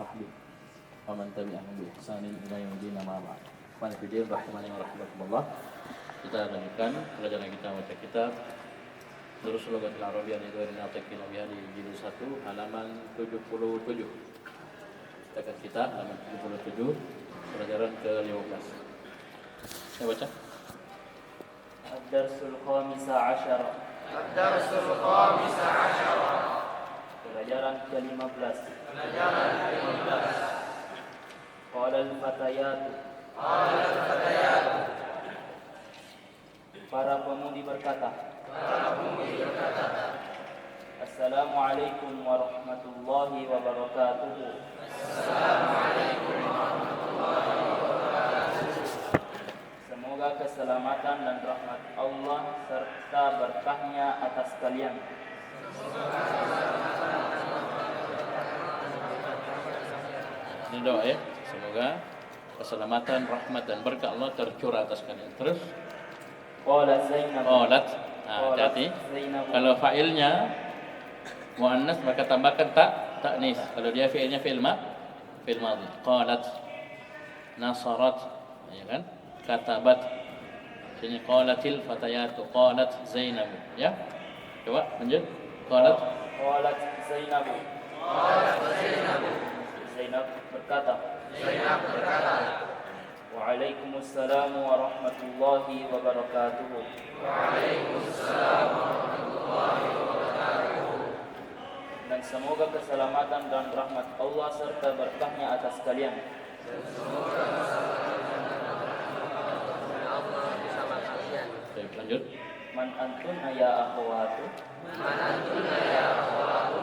وصحبه ومن تبعهم بإحسان إلى يوم الدين أما بعد. Ikhwanifidin rahimani wa rahimakumullah. Kita lanjutkan pelajaran kita baca kitab Durus Lughatil Arabiyyah li Ghairil Natiqin Biha di jilid 1 halaman 77. Kita akan kitab halaman 77 pelajaran ke-15. Saya baca. Ad-darsul khamisa asyara. Ad-darsul khamisa asyara. Pelajaran ke-15. Pelajaran ke-15. Qala al-fatayatu. Qala al-fatayatu. Para pemudi berkata. Para pemudi berkata. Assalamualaikum warahmatullahi wabarakatuh. Assalamualaikum warahmatullahi wabarakatuh. Semoga keselamatan dan rahmat Allah serta berkahnya atas kalian. Ini doa ya. Semoga keselamatan, rahmat dan berkah Allah tercurah atas kalian. Terus Qala Zainab. qalat. Nah, hati-hati. Kalau fa'ilnya muannas maka tambahkan ta'nis. Kalau dia fi'ilnya fi'il madhi. Qalat, nasarat, ya kan? Katabat. Sini qalatil fatayatu, qalat Zainab, ya. Coba lanjut. Qalat Zainab. Qalat Zainab. Zainab berkata. Zainab berkata. Waalaikumsalam warahmatullahi wabarakatuh. Waalaikumsalam warahmatullahi wabarakatuh. Dan semoga keselamatan dan rahmat Allah serta berkahnya atas kalian. Baik, lanjut. Man antunna ya akhwatu. Man antunna ya akhwatu.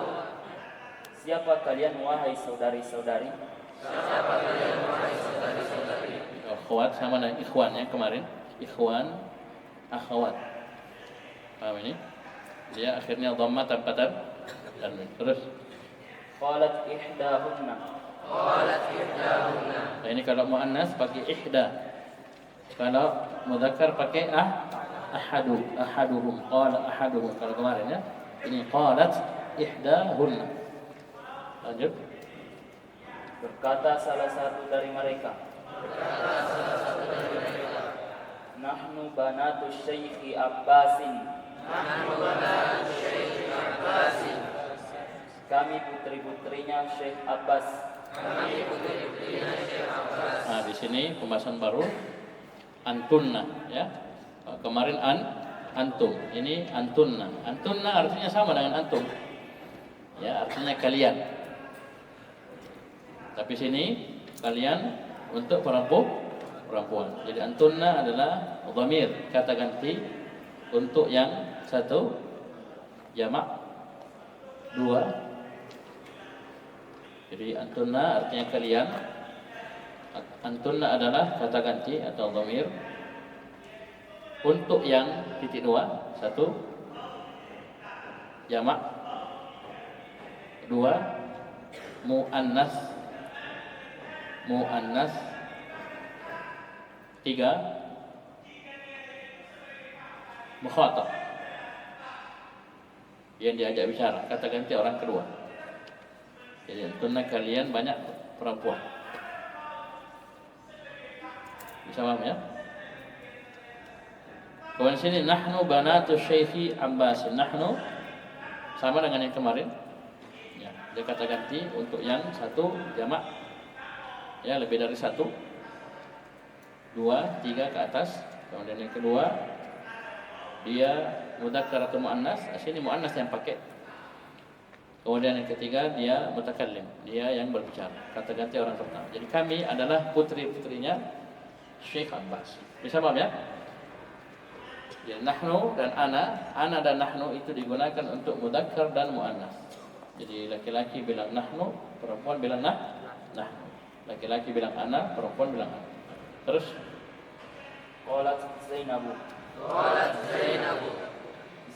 Siapa kalian wahai saudari-saudari? Siapa kalian wahai saudari-saudari? Akhwat sama dengan ikhwan ya kemarin. Ikhwan, akhwat. Paham ini? Dia akhirnya dhamma tanpa tanwin. Terus Qalat ihdahunna. Qalat ihdahunna. nah, ini kalau muannas pakai ihda. Kalau mudzakkar pakai ahaduhum. Qala ahaduhum kalau kemarin ya. Ini qalat ihdahunna. Lanjut. Berkata salah satu dari mereka. Nahnu banatu Syekhi Abbasin. Nahnu banatu Syekhi Abbasin. Kami putri-putrinya Syekh Abbas. Kami putri-putrinya Syekh Abbas. Nah, di sini pembahasan baru antunna ya. Kemarin antum. Ini antunna. Antunna artinya sama dengan antum. Ya, artinya kalian. Tapi sini kalian untuk perempuan. Jadi antunna adalah dhamir, kata ganti untuk yang satu jamak dua. Jadi antunna artinya kalian. Antunna adalah kata ganti atau dhamir untuk yang titik dua, satu jamak dua muannas tiga mukhatab yang diajak bicara, kata ganti orang kedua. Jadi antunna kalian banyak perempuan. Bisa paham ya? Kemudian sini nahnu banatu Syekhi Abbas. Nahnu sama dengan yang kemarin. Ya, dia kata ganti untuk yang satu jamak. Ya, lebih dari satu. Dua, tiga ke atas. Kemudian yang kedua dia mudzakkar atau muannas. Sini muannas yang pakai. Kemudian yang ketiga dia mutakallim, dia yang berbicara. Kata ganti orang pertama. Jadi kami adalah putri-putrinya Syekh Abbas. Bisa paham ya? Ya, nahnu dan ana dan nahnu itu digunakan untuk mudzakkar dan muannas. Jadi laki-laki bilang nahnu, perempuan bilang nahnu. Laki-laki bilang ana, perempuan bilang ana. Terus Qalat Zainab. Qalat Zainab.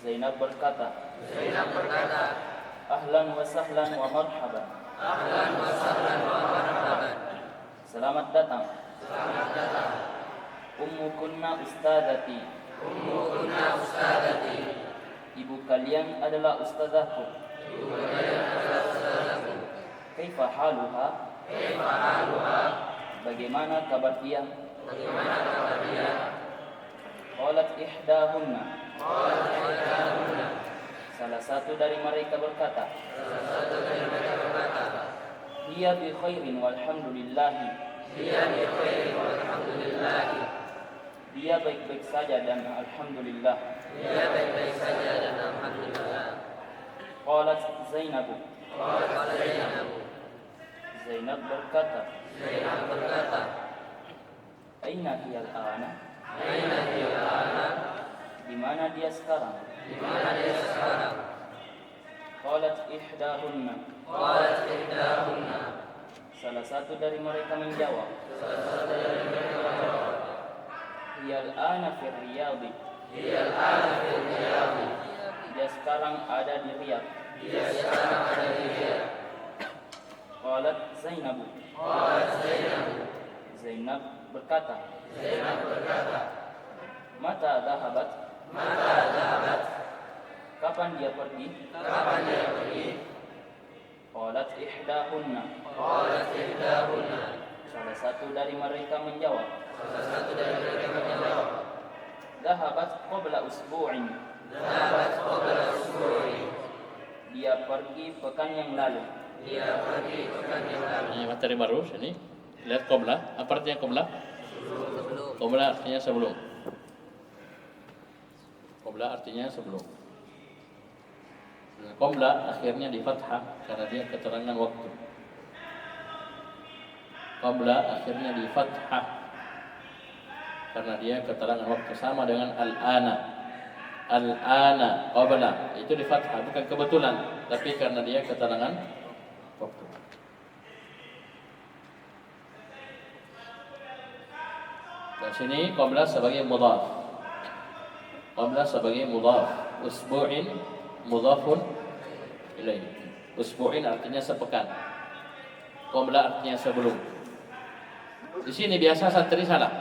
Zainab berkata. Zainab berkata. Ahlan wa sahlan wa marhaban. Ahlan wa sahlan wa marhaban. Selamat datang. Selamat datang. Ummukunna ustadati. Ummukunna ustadati. Ibu kalian adalah ustazahku. Ibu kalian adalah ustadahku. Kaifa haluha? Bagaimana kabar dia? Qalat ihdahunna. Salah satu dari mereka berkata, Hiya bi khairin walhamdulillahi. Dia baik-baik saja dan alhamdulillah. Qalat Zainab. Zainab berkata, Aina hiya al-ana? Di mana dia sekarang? Qalat ihdahunna. Salah satu dari mereka menjawab, Hiya al-ana fi Riyadh. Dia sekarang ada di Riyadh. Qalat Zainab. Zainab berkata, Mata dhahabat? Kapan dia pergi? Qalat ihdahunna. Salah satu dari mereka menjawab, Dhahabat qabla usbu'in. Dia pergi pekan yang lalu. Ini materi baru sini. Lihat qabla. Apa artinya qabla? Qabla artinya sebelum. Qabla artinya sebelum. Qabla akhirnya di fathah karena dia keterangan waktu. Qabla akhirnya di fathah karena dia keterangan waktu, sama dengan al-ana. Al-ana qabla itu di fathah bukan kebetulan, tapi karena dia keterangan waktu. Dan sini qabla sebagai mudhaf. Qabla sebagai mudhaf. Usbu'in mudhafun ilaih. Usbu'in artinya sepekan. Qabla artinya sebelum. Di sini biasa santri salah,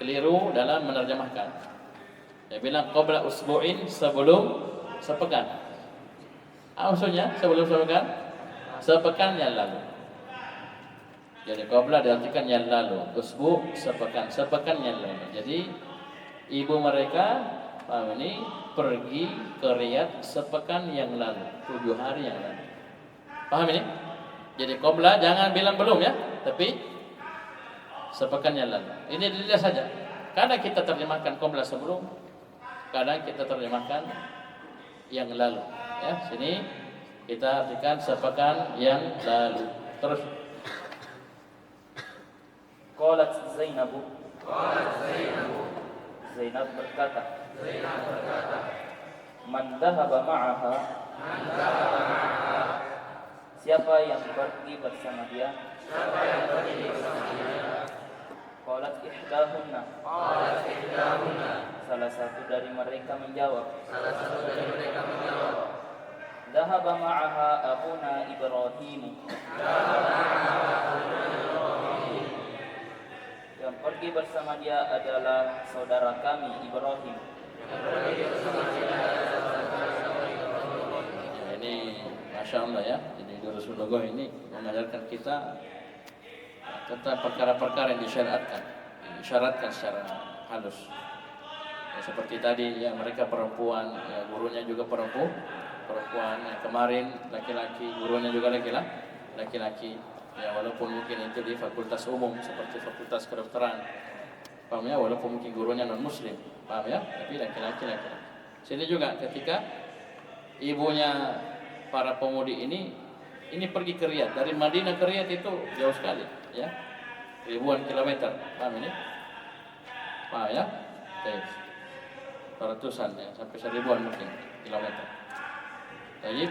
keliru dalam menerjemahkan. Dia bilang qabla usbu'in, sebelum sepekan. Maksudnya sebelum sepekan? Sepekan yang lalu. Jadi qabla diartikan yang lalu, usbu' sepekan, sepekan yang lalu. Jadi ibu mereka paham ini pergi ke Riyadh sepekan yang lalu, 7 hari yang lalu. Paham ini? Jadi qabla jangan bilang belum ya, tapi sepekan yang lalu. Ini dilihat saja. Kadang kita terjemahkan qabla sebelum, kadang kita terjemahkan yang lalu. Ya, sini kita artikan sepekan yang lalu. Terus. Qalat Zainab. Zainab berkata, Man dhahaba ma'aha? Siapa yang pergi bersama dia? Qalat ihdahunna. Salah satu dari mereka menjawab, Dhahaba ma'aha akhuna Ibrahim. Yang pergi bersama dia adalah saudara kami Ibrahim. Ya, ini Masya Allah ya. Jadi Durus Lughah ini mengajarkan kita tentang perkara-perkara yang disyaratkan secara halus. Ya, seperti tadi ya, mereka perempuan, ya, gurunya juga perempuan. Ya, kemarin laki-laki, gurunya juga laki-laki. Ya, walaupun mungkin itu di fakultas umum seperti fakultas kedokteran, paham ya, walaupun mungkin gurunya non muslim, paham ya, tapi laki-laki. Sini juga ketika ibunya para pemudi ini pergi ke Riyadh, dari Madinah ke Riyadh itu jauh sekali ya, ribuan kilometer, paham ini, paham ya, ratusan ya, sampai 1000-an mungkin kilometer. Jadi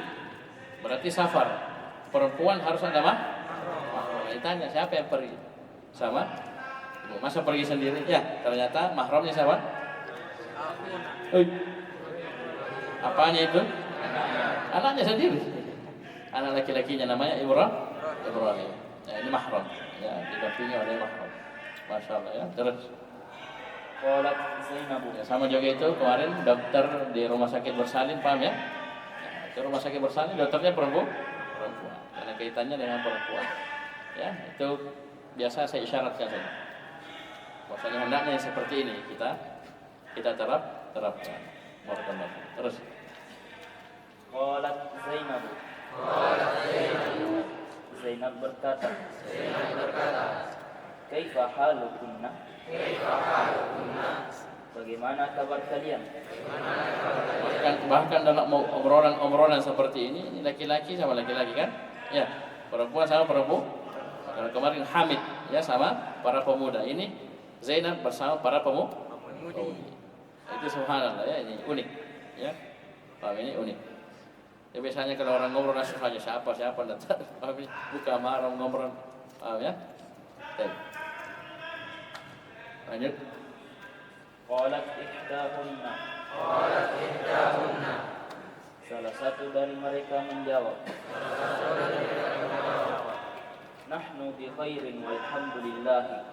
berarti safar, perempuan harus ada ditanya siapa yang pergi sama ibu, masa pergi sendiri ya, ternyata mahramnya siapa? Apanya itu? Anaknya sendiri, anak laki-lakinya namanya Ibrahim. Ya, ini mahram ya, didampingi oleh mahram. Masya Allah ya. Terus Qalat Zainab. ya, sama juga itu kemarin dokter di rumah sakit bersalin, paham ya? Ke rumah sakit bersalin dokternya perempuan. karena kaitannya dengan perempuan. Ya, itu biasa saya isyaratkan saja. Bahwasanya hendaknya seperti ini kita terapkan. Barakallahu. Terus Qalat Zainab. Zainab berkata, Kaifa halukunna? Bagaimana kabar kalian? bahkan dalam obrolan seperti ini laki-laki sama laki-laki kan? Ya, perempuan sama perempuan. Kalau kemarin Hamid ya sama para pemuda, ini Zainab bersama para pemuda. Itu subhanallah ya, ini unik ya. Paham, ini unik. Ya, biasanya kalau orang ngobrol langsung saja siapa datang. Buka marah ngobrol. Paham ya? Baik. Lanjut. Qalat ihdahunna. Salah satu dari mereka menjawab, Nahnu bi khairin walhamdulillah.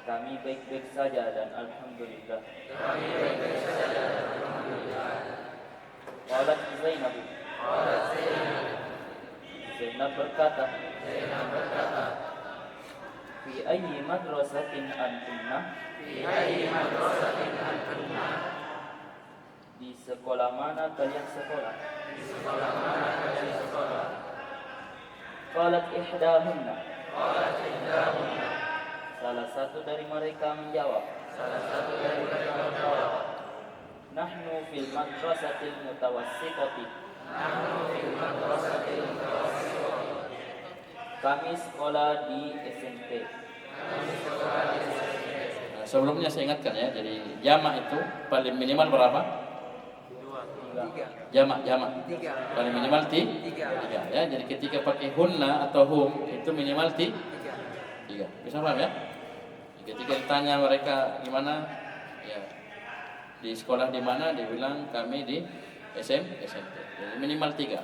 Kami baik-baik saja dan alhamdulillah. Qalat Zainab. Zainab berkata, Fi ayyi madrasatin antunna? Di sekolah mana kalian sekolah? Qalat ihdahunna. Salah satu dari mereka menjawab, Nahnu fil madrasatil mutawassitati. Kami sekolah di SMP. Nah, sebelumnya saya ingatkan ya, jadi jamak itu paling minimal berapa? Jamak paling minimal tiga ya. Jadi ketika pakai hunna atau hum itu minimal tiga. Bisa paham ya? Ketika ditanya mereka gimana, ya di sekolah di mana, dia bilang kami di SMP. Jadi minimal 3.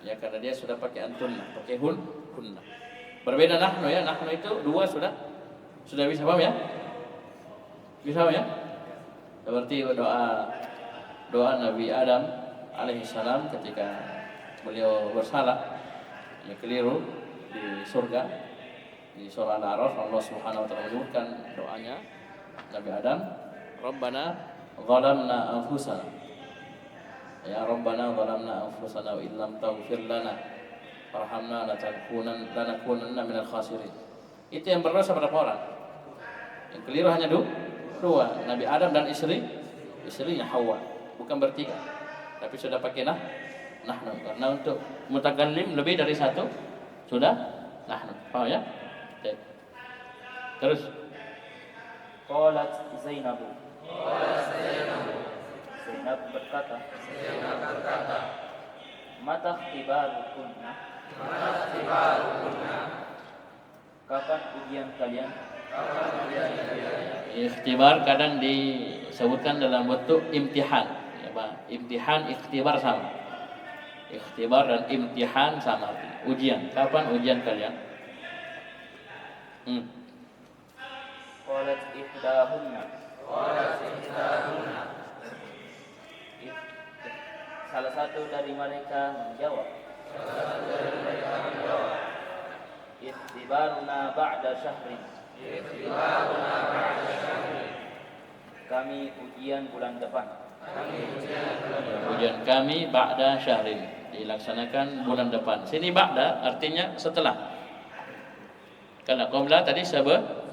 Ya, karena dia sudah pakai antunna, pakai hunna. Berbeda nahnu ya, nahnu itu 2 sudah bisa paham ya? Bisa paham ya? Seperti doa Nabi Adam alaihissalam ketika beliau bersalah, ya keliru di surga. Di surah Al-A'raf Allah Subhanahu wa taala menyebutkan doanya Nabi Adam, Rabbana zalamna anfusana. Ya Rabbana zalamna anfusana wa illam taghfir lana warhamna lanakunanna minal khasirin. Itu yang berdosa berapa orang? Yang keliru hanya 2, Nabi Adam dan istrinya Hawa, bukan bertiga. Tapi sudah pakai nahnu karena untuk mutakallim lebih dari 1 sudah nahnu. Paham ya? Terus Qalat Zainab. Zainab berkata, Mata ikhtibarukunna? Kapan ujian kalian? Ikhtibar kadang disebutkan dalam bentuk imtihan ya, Pak. Imtihan, ikhtibar sama. Ikhtibar dan imtihan sama. Ujian. Kapan ujian kalian? Qalat ihdahunna. Salah satu dari mereka menjawab, Ikhtibaruna ba'da syahrin. Kami ujian bulan depan. Ujian kami ba'da syahrin, dilaksanakan bulan depan. Sini ba'da artinya setelah. Kalau qabla tadi sebelum.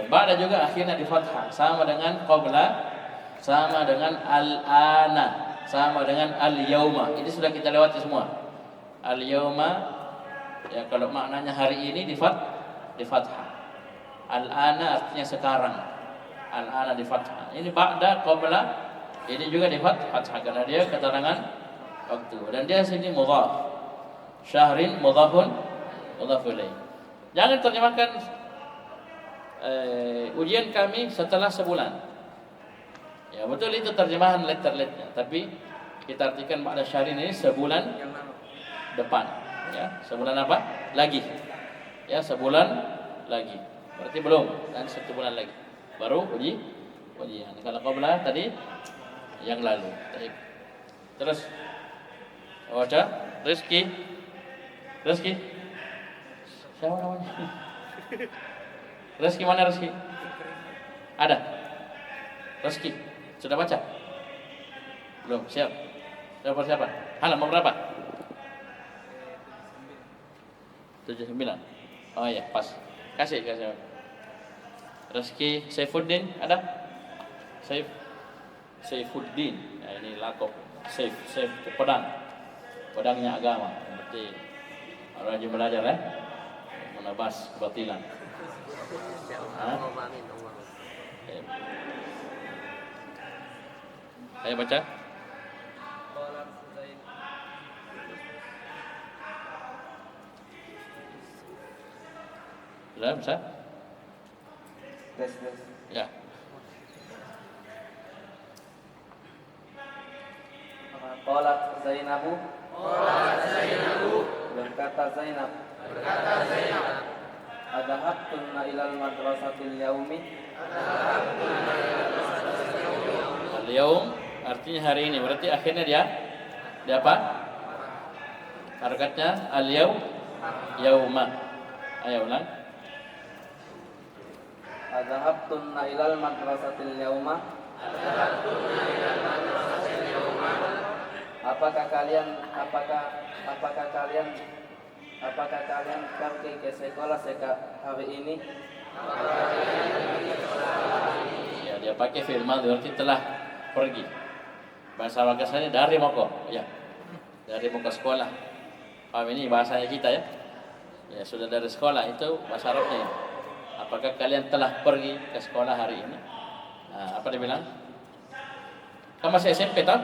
Ba'da juga akhirnya di fathah, sama dengan qabla, sama dengan al-ana, sama dengan al-yauma. Ini sudah kita lewati semua. Al-yauma ya kalau maknanya hari ini di fathah. Al-ana artinya sekarang. Al-ana di fathah. Ini ba'da, qabla, ini juga di fathah karena dia keterangan waktu. Dan dia sini mudhaf. Syahrin mudhafun ilaih. Jangan terjemahkan ujian kami setelah sebulan. Ya betul, itu terjemahan letternya. Tapi kita artikan ba'da syahrin ini sebulan depan. Ya, sebulan apa? Lagi. Ya, sebulan lagi. Berarti belum, dan 1 bulan lagi baru ujian. Kalau qabla tadi yang lalu. Terus Baca. Rizki. Rizki. Siapa namanya? Rizki mana Rizki? Ada? Rizki. Sudah baca? Belum, siap. Sudah persiapan. Halaman berapa? 79. Oh iya, pas. Kasih. Rizki Saifuddin ada? Saifuddin. Nah, ini lakop. Saif pedangnya agama. Berarti rajin belajar ya. Menebas kebatilan. Ayo baca. Sudah bisa? Tes. Ya. Qalat Zainabu. Berkata Zainab. Adhabtunna ilal madrasatil yaumi. Al-yaum artinya hari ini. Berarti akhirnya dia apa? Harokatnya al-yaum, yauma. Ayo ulang. Adhabtunna ilal madrasatil yauma. Apakah kalian pergi ke sekolah hari ini? Ya, dia pakai fi'il madhi berarti telah pergi. Bahasa Makassarnya dari moko, ya. Dari moko sekolah. Paham ini bahasanya kita ya. Ya, sudah dari sekolah itu bahasa Arabnya. Apakah kalian telah pergi ke sekolah hari ini? Nah, apa dia bilang? Kamu masih SMP toh?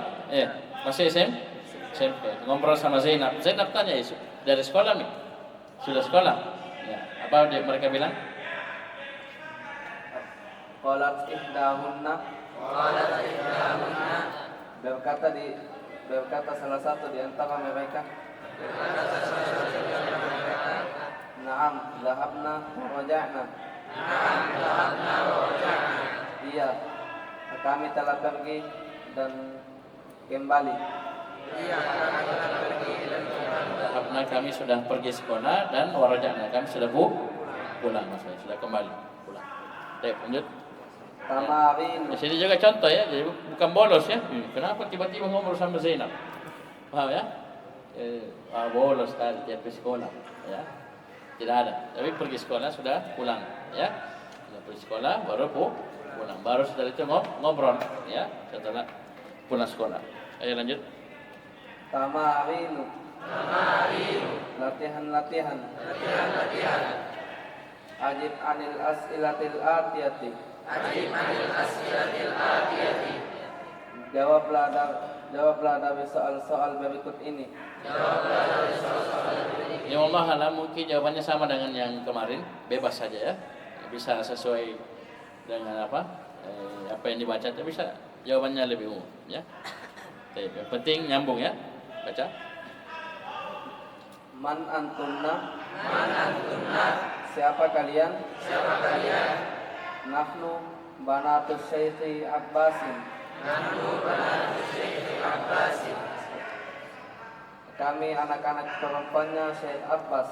Masih SMP. Ngobrol sama Zainab. Zainab tanya isu dari sekolah nih. Sudah sekolah? Ya. Apa mereka bilang? Qalat ihdahunna. Berkata salah satu di antara mereka. Naam, dhahabna wa raja'na. Iya, kami telah pergi dan kembali. Karena kami sudah pergi sekolah dan warajana kami sudah pulang, maksudnya sudah kembali pulang. Baik, lanjut. Tamarin. Di sini juga contoh ya, jadi bukan bolos ya. Kenapa tiba-tiba ngobrol sama Zainab? Paham ya? Bolos tadi dia pergi sekolah, ya. Tidak ada. Tapi pergi sekolah sudah pulang, ya. Sudah pergi sekolah baru pulang. Baru setelah itu ngobrol, ya. Setelah pulang sekolah. Ayo lanjut. Tamarinu. Latihan. Ajib anil as'ilatil atiyati. Jawablah dari soal-soal berikut ini. Ya Allah alam, mungkin jawabannya sama dengan yang kemarin, bebas saja ya. Bisa sesuai dengan apa yang dibaca, tapi bisa jawabannya lebih umum ya. Yang penting nyambung ya. Baca. Man antunna. Siapa kalian? Nahnu banatu Syekhi Abbasin. Kami anak-anak perempuannya Syekh Abbas.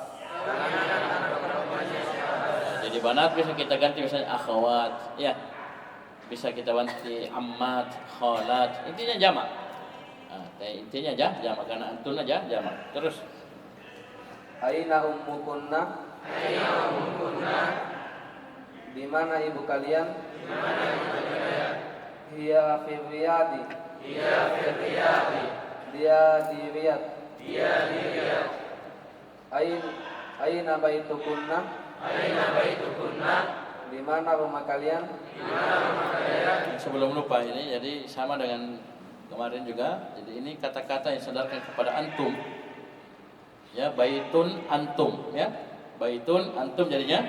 Jadi banat bisa kita ganti misalnya akhwat, ya. Bisa kita ganti ammat, khalat. Intinya jamak. Intinya jamak karena antun aja jamak. Terus. Aina ummukunna. Di mana ibu kalian? Hiya fi Riyadi. Dia di Riyadh. Aina baitukunna. Di mana rumah kalian? Sebelum lupa ini, jadi sama dengan kemarin juga. Jadi ini kata-kata yang sadarkan kepada antum. Ya, baitun antum, ya. Baitun antum jadinya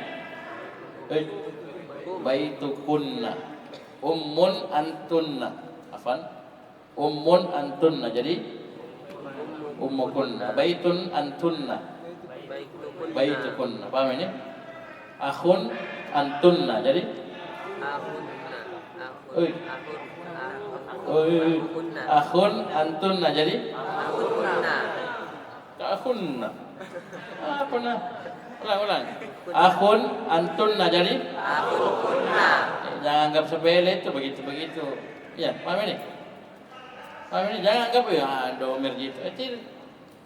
baitukunna. Ummun antunna. Afan. Ummun antunna jadi ummukunna. Baitun antunna. Baitukunna. Paham ini? Akhun antunna jadi akhun antunna jadi akhunna. Apa nah? Ulang. Akhun antunna jadi Akhunna. jangan anggap sepele itu begitu. Ya, paham ini? Paham ini? Jangan anggap domir gitu.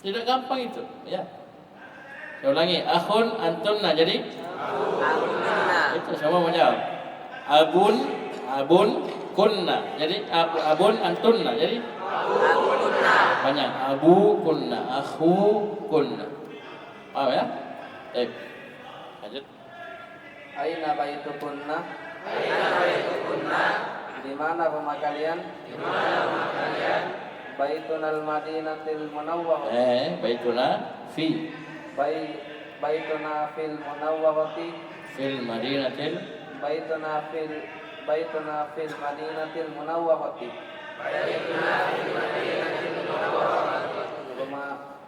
Tidak gampang itu, ya. Saya ulangi, akhun antunna jadi Akhunna. itu semua mau jawab. Abun kunna. Jadi abun antunna jadi Akhunna. banyak. Abu kunna, akhu kunna. Paham ya? Baik. Lanjut. Aina baitukunna? Aina baitukunna? Di mana rumah kalian? Di mana rumah kalian? Baitunal Madinatil Munawwarah. Baituna fi Baituna fil Munawwarati. fil madinatil Baituna fil Madinatil Munawwarati.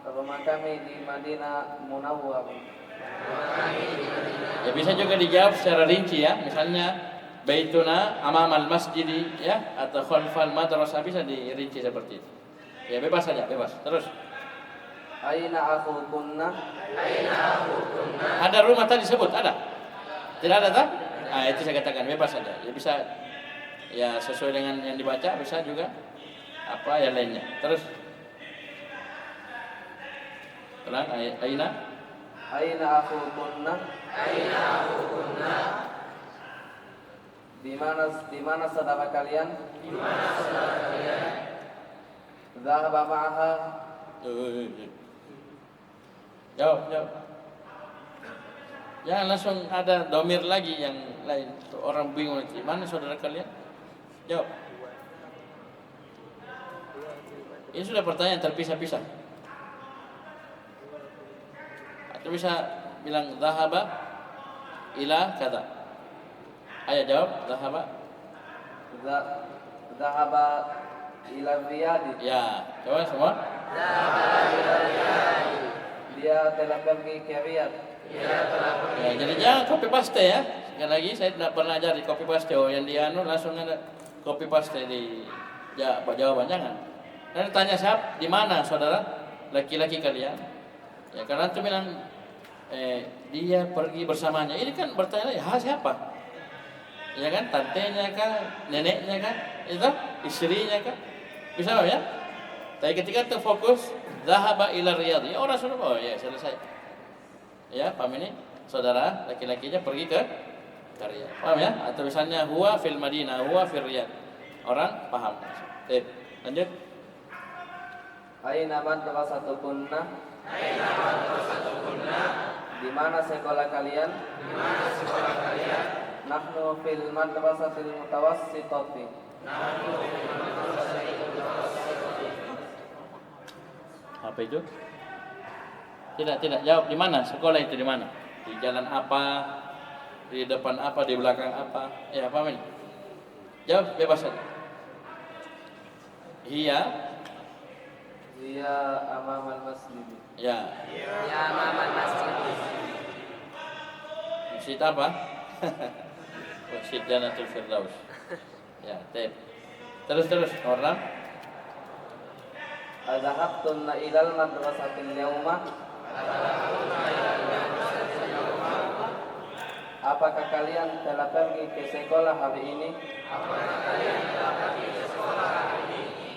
Rumah kami di Madinah Munawwarah. ya bisa juga dijawab secara rinci ya. Misalnya baituna amamal masjidi ya atau khalfal madrasah bisa dirinci seperti itu. Ya bebas saja, bebas. Terus. Aina akhukunna? Ada rumah tadi sebut, ada? Tidak ada tak? Ah itu saya katakan bebas saja. Ya bisa ya sesuai dengan yang dibaca, bisa juga apa yang lainnya. Terus. Ulang aina Aina akhukunna? Di mana saudara kalian? Dhahaba ma'aha. Jawab. Jangan langsung ada domir lagi yang lain. Orang bingung nanti. Mana saudara kalian? Jawab. Ini sudah pertanyaan terpisah-pisah. Atau bisa bilang dhahaba ila kata. Ayo jawab dhahaba. Dhahaba ila Riyadh. Ya, coba semua. Dia telah pergi ke Riyadh. Ya, jadi jangan copy paste ya. Sekali lagi saya tidak pernah ajar di copy paste. Yang dianu langsung ada copy paste di jawaban jangan. Dan tanya siapa di mana saudara laki-laki kalian? Ya karena itu bilang dia pergi bersamanya. Ini kan bertanya ya siapa? Ya kan tantenya kah, neneknya kah, itu istrinya kah? Bisa ya? Tapi ketika terfokus zahaba ila Riyadh, ya orang sudah ya selesai. Ya, paham ini? Saudara laki-lakinya pergi ke Riyadh. Paham ya? Atau misalnya huwa fil Madinah, huwa fil Riyadh. Orang paham. Lanjut. Aina madrasatukunna? Di mana sekolah kalian? Nahnu fil madrasatil mutawassitati. Apa itu? Tidak jawab di mana sekolah itu di mana? Di jalan apa? Di depan apa? Di belakang apa? Ya apa ini? Jawab bebas saja. Iya. Dia amamal masjid. Ya. Ya amamal masjid. Masjid apa? Masjid Jannatul Firdaus. Ya, terus orang. Adhahabtunna ilal madrasatil yawma? Apakah kalian telah pergi ke sekolah hari ini?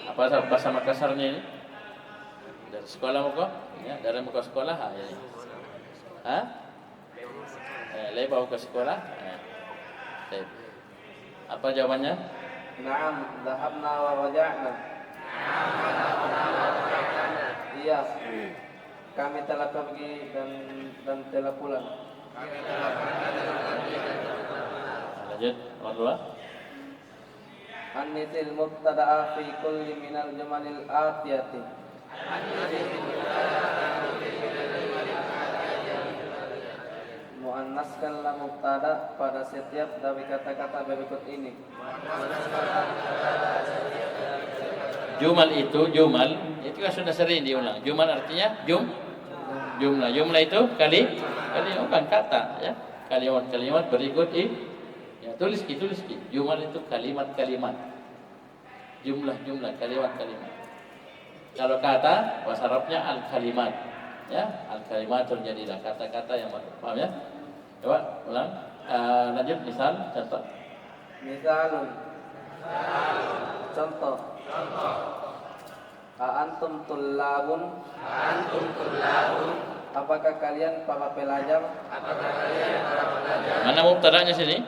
Apa bahasa Makassarnya ini? Dari sekolah muka? Ya, dari muka sekolah ya. Hah? Lebar ke sekolah? Baik. Apa jawabannya? Naam, dhahabna wa raja'na. Iya, kami telah pergi dan telah pulang. Lanjut, nomor 2. Annisil mubtada'a fi kulli minal jumalil atiyati. Muannaskanlah mubtada pada setiap dari kata-kata berikut ini. Jumal itu kan sudah sering diulang. Jumal artinya jumlah. Jumlah itu kali bukan kata ya. Kalimat berikut ya tulis ki. Jumal itu kalimat-kalimat. Jumlah kalimat-kalimat. Kalau kata bahasa Arabnya al-kalimat. Ya, al-kalimatul jadidah, kata-kata yang baru. Paham ya? Coba ulang. Lanjut misal contoh. Misalun. Contoh. Antum tullabun. Apakah kalian para pelajar? Mana mubtada'nya sini?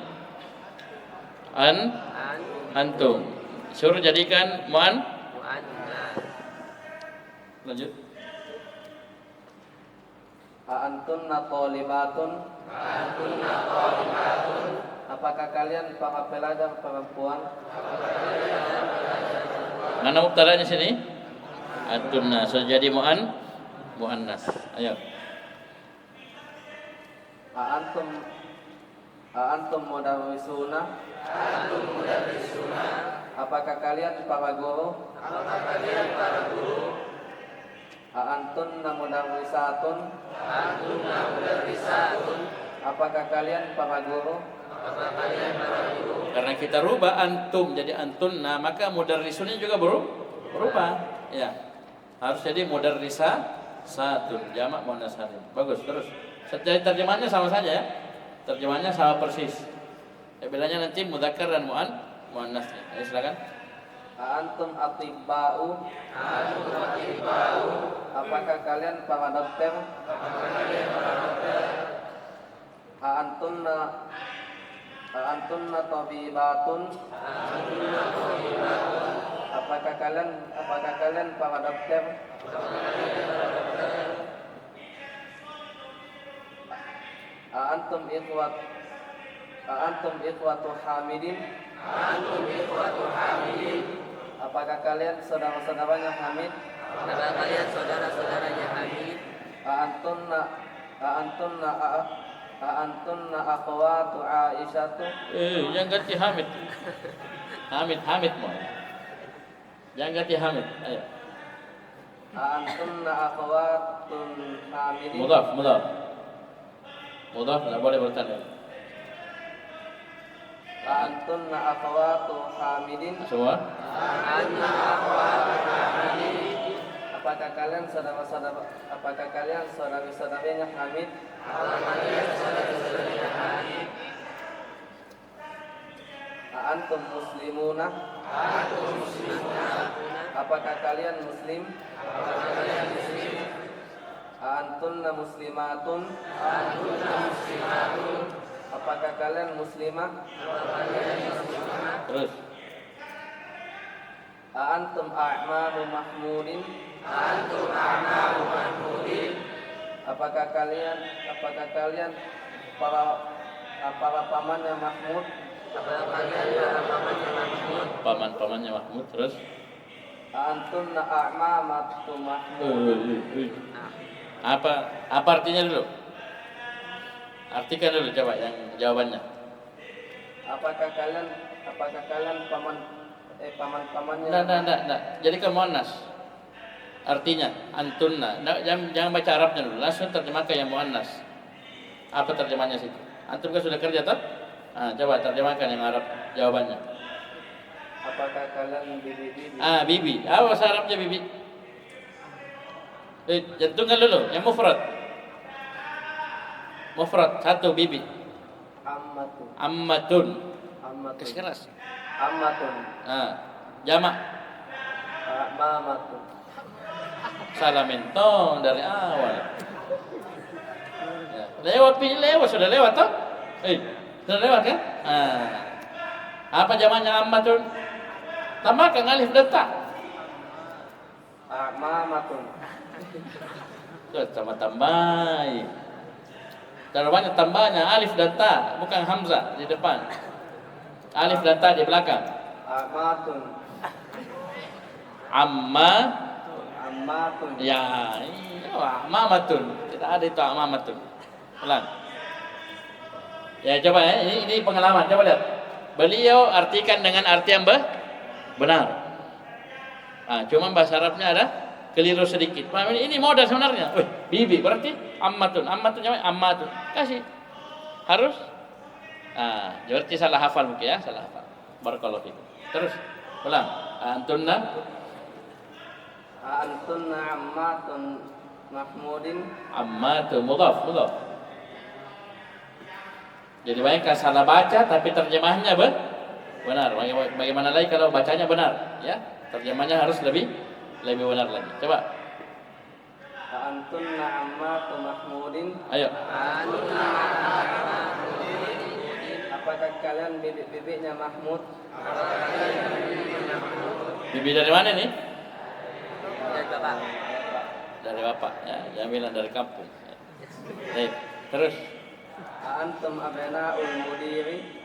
Antum. Suruh jadikan muannas. Lanjut. Antunna thalibatun. Apakah kalian para pelajar perempuan? Mana mubtada'nya sini? Antunna. Suruh jadi muannas. Ayo. Antum mudarrisuna. Apakah kalian para guru? Antunna mudarrisatun. Apakah kalian para guru? Karena kita rubah antum jadi antunna, maka mudarrisunnya juga berubah. Ya. Harus jadi mudarrisatun, jamak muannas salim. Bagus, terus. Jadi terjemahnya sama saja ya. Terjemahnya sama persis. Ya, bedanya nanti mudzakkar dan muannasnya. Ya, silakan. Antum atibba'u. Apakah kalian para dokter? Antunna tabibatun. Apakah kalian para dokter? Antum ikhwatu hamidin. Apakah kalian saudara-saudaranya Hamid? Apakah kalian saudara-saudaranya Hamid? Antunna akhwatu Aisyatu. Yang ganti Hamid. Hamid mau. Yang ganti Hamid. Ayo. Antunna akhwatun Hamidin. Mudhaf. Mudhaf enggak boleh bertanda. Antunna akhwatu Hamidin. Semua? Apakah kalian saudara-saudaranya Hamid? Antum muslimuna. Apakah kalian muslim? Antunna muslimatun. Apakah kalian muslimah? Terus. Antum a'mamu mahmudin. Apakah kalian para pamannya Mahmud? Paman-pamannya Mahmud. Terus. Antunna a'mamatu Mahmud. Apa artinya dulu? Artikan dulu coba yang jawabannya. Apakah kalian paman-pamannya? Enggak. Jadi ke muannas. Artinya antunna. Jangan baca Arabnya dulu. Langsung terjemahkan yang muannas. Apa terjemahnya situ? Antum kan sudah kerja toh? Coba terjemahkan yang Arab jawabannya. Apakah kalian bibi-bibi? Bibi. Apa bahasa Arabnya bibi? Jantungkan dulu yang mufrad. Mufrad satu bibi. Ammatun. Keras. Ammatun. Jamak. Mamatun. Salah mentong dari awal. Ya. Lewat sudah lewat toh? Sudah lewat kan? Apa jamaknya ammatun? Tambahkan alif dan ta. Mamatun. Tuh sama tambahin. Jawabannya tambahnya alif dan ta, bukan hamzah di depan. Alif dan ta di belakang. Ammatun. Ammatun. Ya, amamatun. Tidak ada itu amamatun. Ulang. Ya coba ya, ini pengalaman. Coba lihat. Beliau artikan dengan arti yang benar. Cuma bahasa Arabnya ada keliru sedikit. Ini modal sebenarnya. Bibi berarti ammatun. Ammatun namanya ammatun. Kasih. Harus. Berarti salah hafal mungkin ya, salah hafal. Barakallahu fikum. Terus ulang. Antunna ammatun. mahmudin. Amma itu mudhaf. Jadi bayangkan salah baca tapi terjemahnya benar. Bagaimana lagi kalau bacanya benar, ya? Terjemahnya harus lebih benar lagi. Coba. Antunna ammatu mahmudin. Ayo. Apakah kalian bibit-bibitnya Mahmud? Bibi dari mana nih? Dari Bapak. Dari bapak. Ya, jangan bilang dari kampung. Baik, terus. Antum abna'ul mudiri.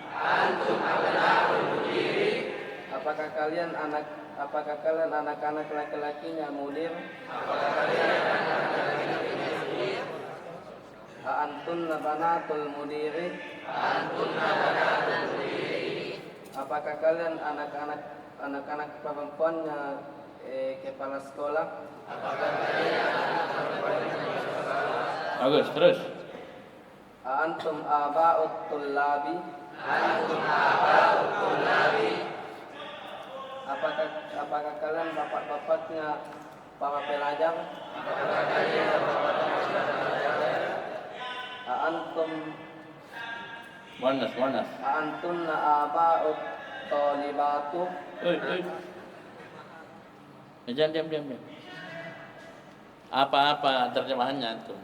Apakah kalian anak-anak laki-lakinya mudir? Antunna banatul mudiri. Apakah kalian anak-anak perempuannya kepala sekolah? Bagus, terus. Antum aba'ut tullabi. Apakah kalian bapak-bapaknya para pelajar? Antum Monas. antunna aba'ut talibatu. Jangan diam. Apa terjemahannya antum?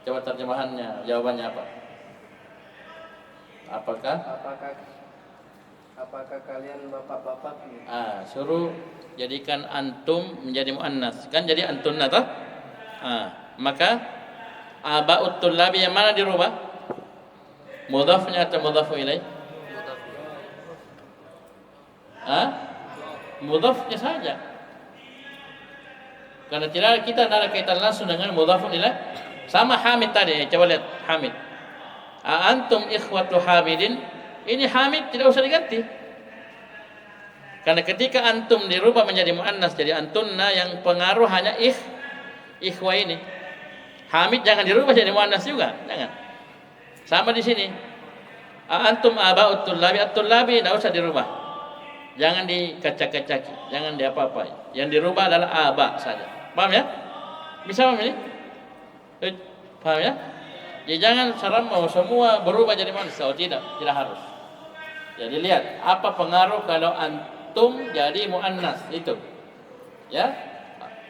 Coba terjemahannya, jawabannya apa? Apakah kalian bapak-bapaknya? Suruh jadikan antum menjadi muannas. Kan jadi antunna toh? Maka aba'ut tullabi yang mana dirubah? Mudhafnya atau mudhafu ilaih? Mudhafnya saja. Karena kita ada kaitan langsung dengan mudhafun ilaih. Sama Hamid tadi, coba lihat Hamid. Antum ikhwatu Hamidin. Ini Hamid tidak usah diganti. Karena ketika antum dirubah menjadi muannas jadi antunna, yang pengaruh hanya ikhwa ini. Hamid jangan dirubah jadi muannas juga, jangan. Sama di sini. Antum aba'ut tullabi, at-tullabi tidak usah dirubah. Jangan dikacak-kacaki, jangan diapa-apai. Yang dirubah adalah aba saja. Paham ya? Bisa paham ini? Paham ya? Jadi jangan mau semua berubah jadi manusia. Tidak harus. Jadi lihat apa pengaruh kalau antum jadi muannas itu. Ya?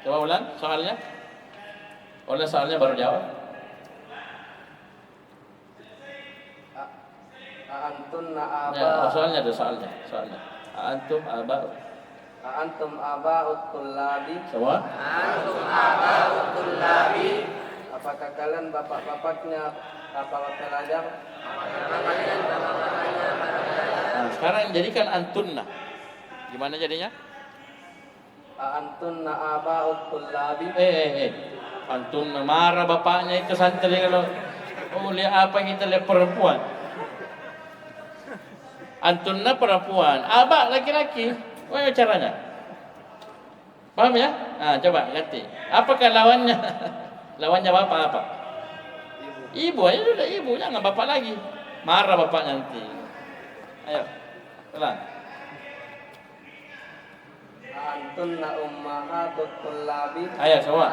Coba ulang soalnya. Ulang soalnya baru jawab. Antunna aba. Ya, soalnya ada soalnya. Antum aba'ut tullabi. Semua? Apakah kalian bapak-bapaknya para pelajar? Sekarang jadikan antunna. Gimana jadinya? Antunna aba'ut tullabi. Antunna marah bapaknya itu santri kalau lihat apa kita lihat perempuan. Antunna perempuan, aba laki-laki. Bagaimana caranya? Paham ya? Coba ganti. Apakah lawannya? Lawannya bapak apa? Ibu aja sudah ibu, jangan bapak lagi. Marah bapaknya nanti. Ayo, pelan. Antunna ummahatut tullabi. Ayo semua.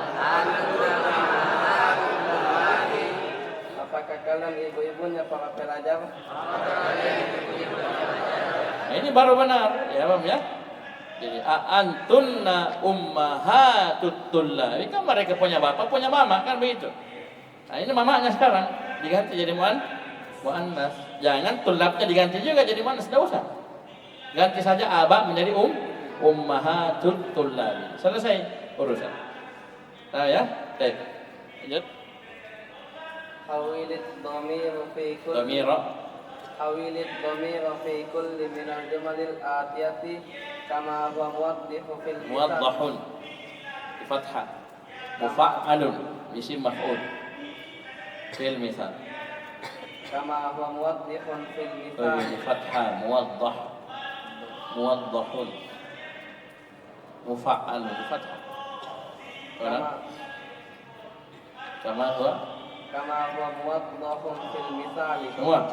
Apakah kalian ibu-ibunya para pelajar? Ini baru benar, ya paham ya? Jadi antunna ummahatut tullabi, kan mereka punya bapak, punya mama, kan begitu. Nah ini mamanya sekarang diganti jadi muannas. Jangan tullabnya diganti juga jadi muannas, tidak usah. Ganti saja aba menjadi ummahatut tullabi. Selesai urusan. Tahu ya? Baik. Lanjut. Hawilit dhamiru fi kulli. Dhamira. Hawilit dhamiru fi kulli min al-jumalil atiyati kama huwa muwaddihu fil kitab. Muwaddahun di fathah. Mufa'alun isim maf'ul fil misal. Kama huwa muwaddihun fil Bagi misal. di fathah muwaddahun mufa'alun di fathah. Kama huwa muwaddahun fil misal. semua.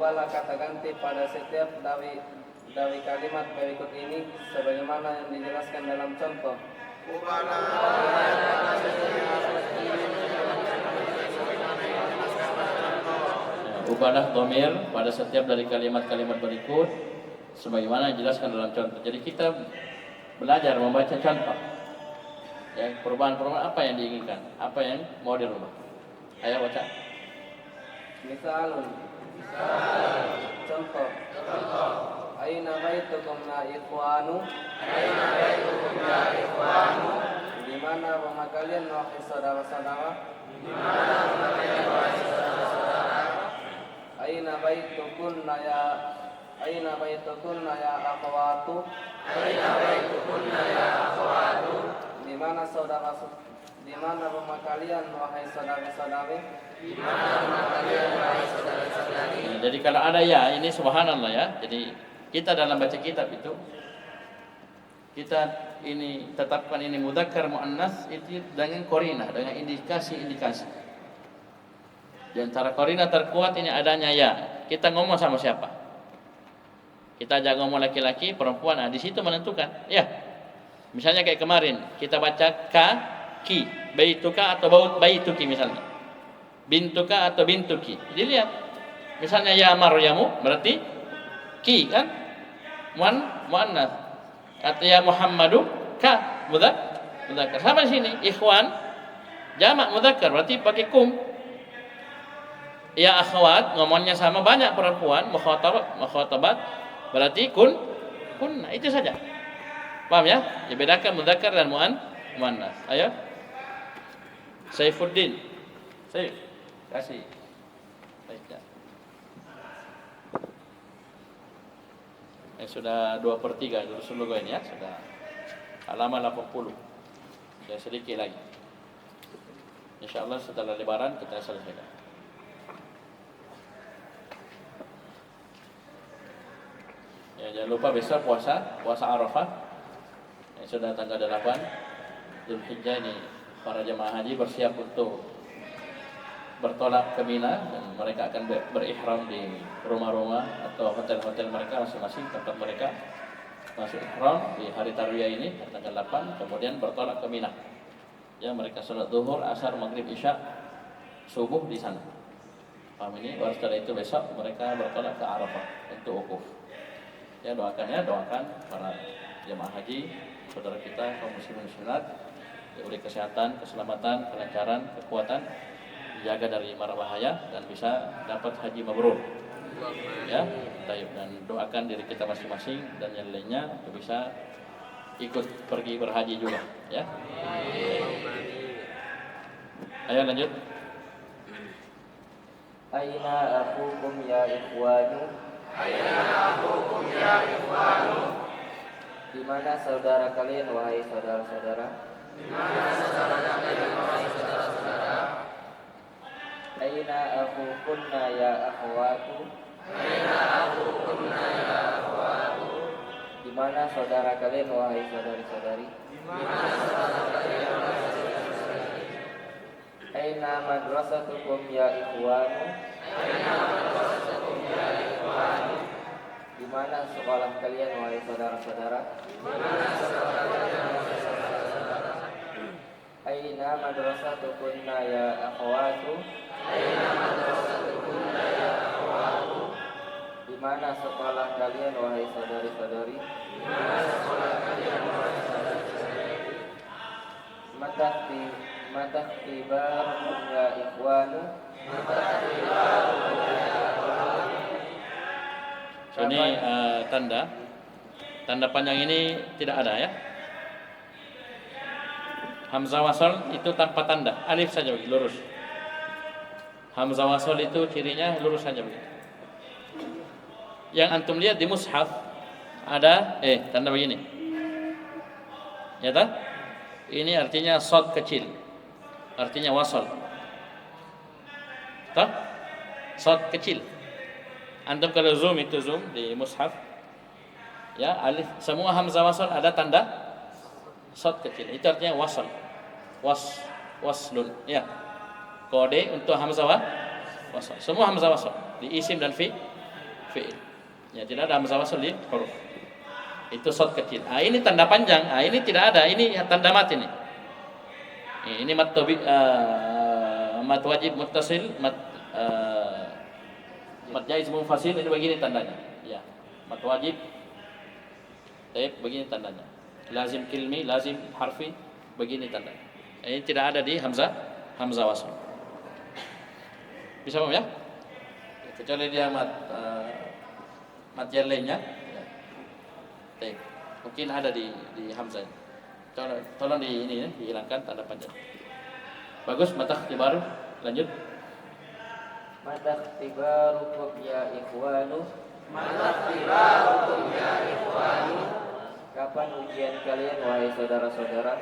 ubahlah kata ganti pada setiap dawi kalimat berikut ini sebagaimana yang dijelaskan dalam contoh. Ubahlah dhamir pada setiap dari kalimat-kalimat berikut sebagaimana dijelaskan dalam contoh. Jadi kita belajar membaca contoh. Ya, perubahan-perubahan apa yang diinginkan, apa yang mau dirubah. Ayo baca. Misalun. Contoh. Aina baitukum ya ikhwanu. Di mana rumah kalian wahai saudara-saudara? Aina baitukunna ya akhwatu. Di mana rumah kalian wahai saudara-saudari? Jadi kalau ada ya, ini subhanallah ya. Jadi kita dalam baca kitab itu kita ini tetapkan ini mudzakkar muannas itu dengan qarinah, dengan indikasi-indikasi. Di antara qarinah terkuat ini adanya ya. Kita ngomong sama siapa? Kita ajak ngomong laki-laki, perempuan. Nah, di situ menentukan. Ya. Misalnya kayak kemarin kita baca ka, ki, baituka atau baituki misalnya. Bintuka atau bintuki. Dilihat. Misalnya ya Maryamu berarti ki kan? Muannas. Atau ya Muhammadu ka mudzakkar. Sama di sini ikhwan jamak mudzakkar berarti pakai kum. Ya akhwat ngomongnya sama banyak perempuan mukhatabat berarti kunna itu saja. Paham ya? Dibedakan mudzakkar dan muannas. Ayo. Saifuddin. Saif. Kasih. Baiknya. Sudah 2/3 dulu ini ya, sudah halaman 80. Saya sedikit lagi. Insyaallah setelah lebaran kita selesaikan. Ya, jangan lupa besok puasa Arafah. Sudah tanggal 8 Zulhijjah ini para jemaah haji bersiap untuk bertolak ke Mina dan mereka akan berihram di rumah-rumah atau hotel-hotel mereka masing-masing tempat mereka masuk ihram di hari tarwiyah ini tanggal 8 kemudian bertolak ke Mina. Ya, mereka salat zuhur, asar, maghrib, isya, subuh di sana. Paham ini? Baru setelah itu besok mereka bertolak ke Arafah untuk wukuf. Ya, doakan para jemaah haji saudara kita kaum muslimin muslimat diberi kesehatan, keselamatan, kelancaran, kekuatan, dijaga dari mara bahaya dan bisa dapat haji mabrur. Ya, baik, dan doakan diri kita masing-masing dan yang lainnya untuk bisa ikut pergi berhaji juga, ya. Ayo lanjut. Aina akhukum ya ikhwanu. Di mana saudara kalian wahai saudara-saudara? Aina akhukunna ya akhwatu. Di mana saudara kalian wahai saudari-saudari? Aina madrasatukum ya ikhwanu. Di mana sekolah kalian wahai saudara-saudara? Aina madrasatukunna ya akhwatu. Di mana sekolah kalian wahai saudari-saudari? Mata tibarukum ya ikhwanu. Ini tanda panjang ini tidak ada ya. Hamzah wasal itu tanpa tanda, alif saja begitu lurus. Hamzah wasal itu cirinya lurus saja begitu. Yang antum lihat di mushaf ada tanda begini. Ya tak? Ini artinya shad kecil. Artinya wasal. Tak? Shad kecil. Antum kalau zoom itu zoom di mushaf. Ya, alif semua hamzah wasal ada tanda shad kecil. Itu artinya wasal. Waslun. Ya. Kode untuk hamzah wasal. Semua hamzah wasal di isim dan fi'il. Ya, tidak ada hamzah wasl di huruf. Itu shad kecil. Ini tanda panjang. Ini tidak ada. Ini tanda mat ini. Ini mat wajib muttasil, mat jaiz munfasil, ini begini tandanya. Ya, mat wajib. Baik, begini tandanya. Lazim kilmi, lazim harfi, begini tandanya. Ini tidak ada di hamzah wasl. Bisa paham ya? Kecuali dia mat lainnya. Ya. Baik. Mungkin ada di hamzah. Tolong di ini ya, dihilangkan tanda panjang. Bagus, mata ikhtibar. Lanjut. Mata ikhtibarukum ya ikhwanu. Kapan ujian kalian wahai saudara-saudara?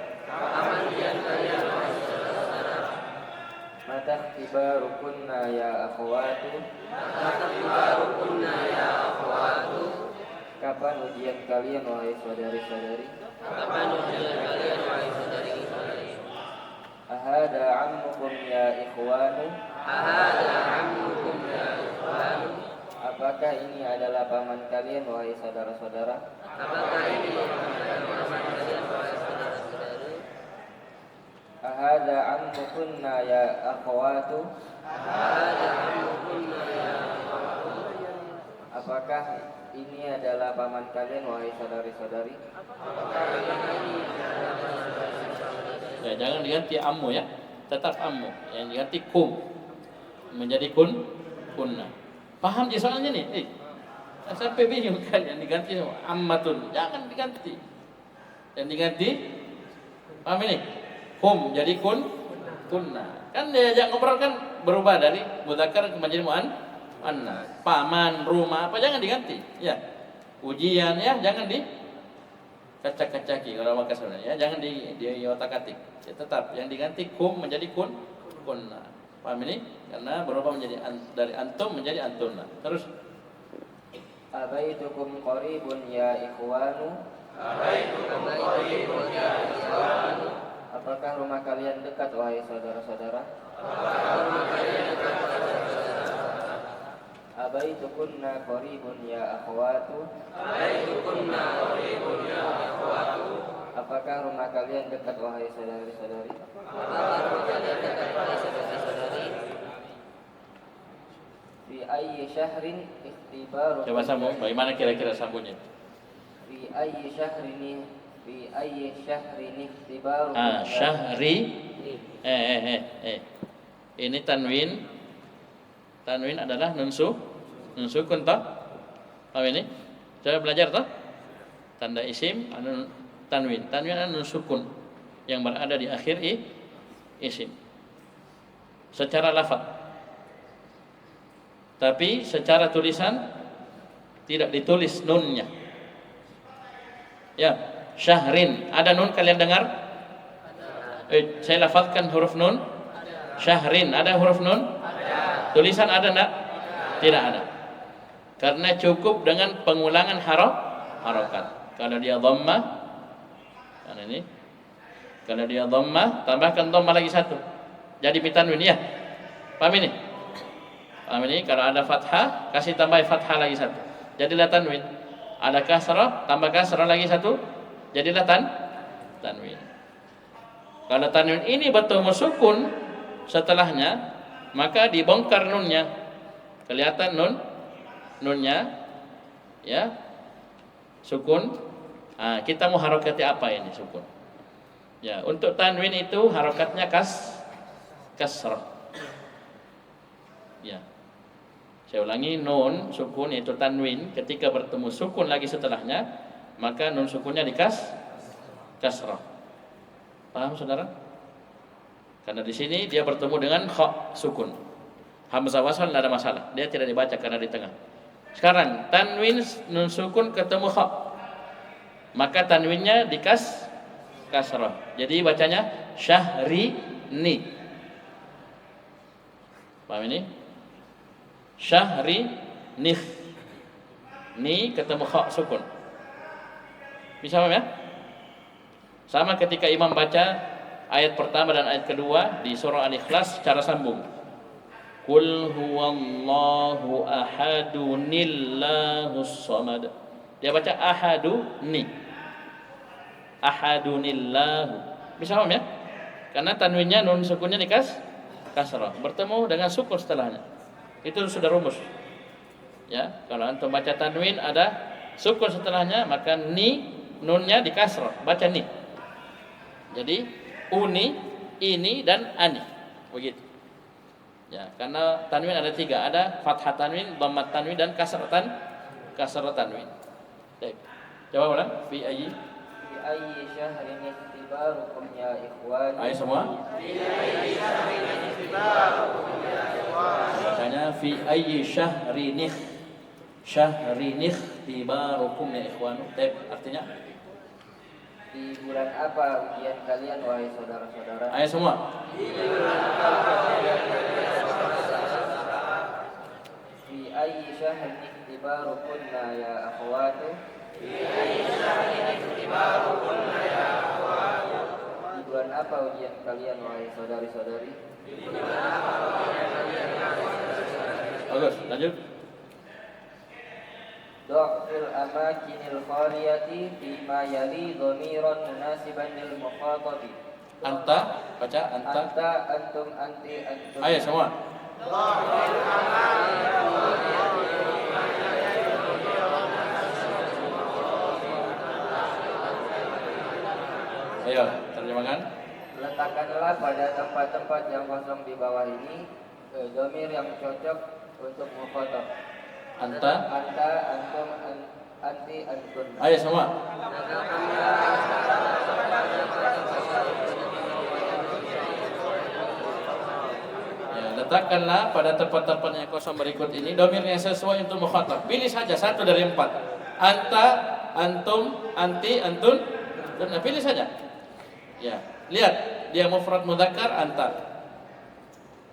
Mata ikhtibarukunna ya akhwatu. Kapan ujian kalian wahai saudari-saudari? Ahada ammukum ya ikhwanu. Apakah ini adalah paman kalian wahai saudara-saudara? Ahada ammukunna ya akhwatu. Apakah ini adalah paman kalian wahai saudari-saudari? Ya, jangan diganti ammu ya. Tetap ammu. Yang diganti kum. Menjadi kunna. Paham je soalnya nih? Sampai bingung kan yang diganti ammatun. Jangan diganti. Yang diganti paham ini? Kum jadi kunna. Kan diajak ngobrol kan berubah dari mudzakkar menjadi muannas. Paman, rumah, apa jangan diganti. Ya. Ujian ya jangan di kacak-kacaki kalau maka sebenarnya ya, jangan di otak-atik. Ya, tetap yang diganti kum menjadi kunna. Paham ini? Karena berubah menjadi dari antum menjadi antunna. Terus Abaitukum qaribun ya ikhwanu. Apakah rumah kalian dekat wahai saudara-saudara? Abaitukunna qaribun ya akhwatu. Apakah rumah kalian dekat wahai saudari-saudari? Fi ayyi syahrin ikhtibaru. coba sambung. Bagaimana kira-kira sambungnya? Fi ayyi syahrin ikhtibaru. Syahri. Ini tanwin. Tanwin adalah nun sukun toh. Paham ini? Coba belajar toh. Tanda isim tanwin. Tanwin adalah nun sukun yang berada di akhir isim. Secara lafaz. Tapi secara tulisan tidak ditulis nunnya. Ya, syahrin. Ada nun kalian dengar? Saya lafazkan huruf nun. Syahrin. Ada huruf nun? Tulisan ada enggak? Tidak ada. Karena cukup dengan pengulangan harokat. Kalau dia dhammah, kan ini. Kalau dia dhammah, tambahkan dhammah lagi satu. Jadi tanwin ya. Paham ini? Paham ini? Kalau ada fathah, kasih tambah fathah lagi satu. Jadilah tanwin. Ada kasrah, tambah kasrah lagi satu. Jadilah tanwin. Kalau tanwin ini bertemu sukun setelahnya, maka dibongkar nunnya. Kelihatan nunnya ya. Sukun. Kita mau harokati apa ini sukun? Ya, untuk tanwin itu harokatnya kasrah. Ya. Saya ulangi, nun sukun yaitu tanwin ketika bertemu sukun lagi setelahnya, maka nun sukunnya kasrah. Paham saudara? Karena di sini dia bertemu dengan kha sukun. Hamzah wasal tidak ada masalah. Dia tidak dibaca karena di tengah. Sekarang tanwin nun sukun ketemu kha. Maka tanwinnya kasrah. Jadi bacanya syahrini. Paham ini? Syahrini. Ni ketemu kha sukun. Bisa paham ya? Sama ketika imam baca ayat pertama dan ayat kedua di surah Al-Ikhlas secara sambung. Qul huwallahu ahadunillahus samad. Dia baca ahaduni. Ahadunillahu. Bisa paham ya? Karena tanwinnya nun sukunnya kasrah bertemu dengan sukun setelahnya. Itu sudah rumus. Ya, kalau antum baca tanwin ada sukun setelahnya, maka ni nunnya di kasrah, baca ni. Jadi uni, ini dan ani. Begitu. Ya, karena tanwin ada 3, ada fathah tanwin, dhammat tanwin dan kasrah tanwin. Baik. Coba ulang. Fi ayyi syahrin ikhtibarukum ya ikhwan. Ayo semua. Bacanya fi ayyi syahrin ikhtibarukum ya ikhwan. Baik, artinya Di bulan apa ujian kalian wahai saudara-saudara? ayo semua. Fi ayyi syahrin ikhtibarukunna ya akhwatu. Di bulan apa ujian kalian wahai saudari-saudari? Bagus, lanjut. Dhafil amakinil khaliyati bima yali dhamiran munasiban lil mukhatabi. Anta, baca anta. Anta, antum, anti, antum. Ayo semua. Ayo, terjemahkan. Letakkanlah pada tempat-tempat yang kosong di bawah ini dhamir yang cocok untuk mukhatab. Anta. Anta, antum, anti, antun. Ayo semua. Ya, letakkanlah pada tempat-tempat yang kosong berikut ini dhamir yang sesuai untuk mukhatab. Pilih saja 1 dari 4. Anta, antum, anti, antun. Dan pilih saja. Ya, lihat dia mufrad mudzakkar anta.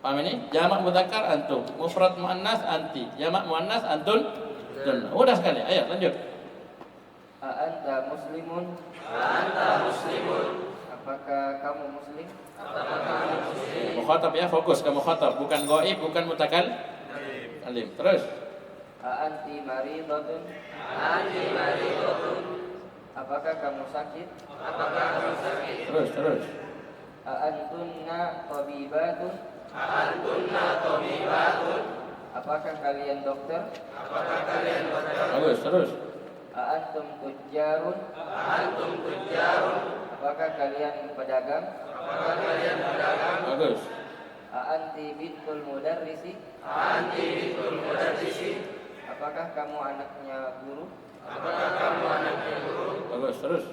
Paham ini? Jamak mudzakkar antum, mufrad muannas anti, jamak muannas antun. Mudah sekali. Ayo lanjut. Anta muslimun. Apakah kamu muslim? Mukhatab ya, fokus ke mukhatab, bukan ghaib, bukan alim. Terus. Anti maridatun. Apakah kamu sakit? Terus. Antunna tabibatun. Apakah kalian dokter? Bagus, terus. Antum tujjarun. Apakah kalian pedagang? Bagus. Anti bintul mudarrisi. Apakah kamu anaknya guru? Bagus, terus.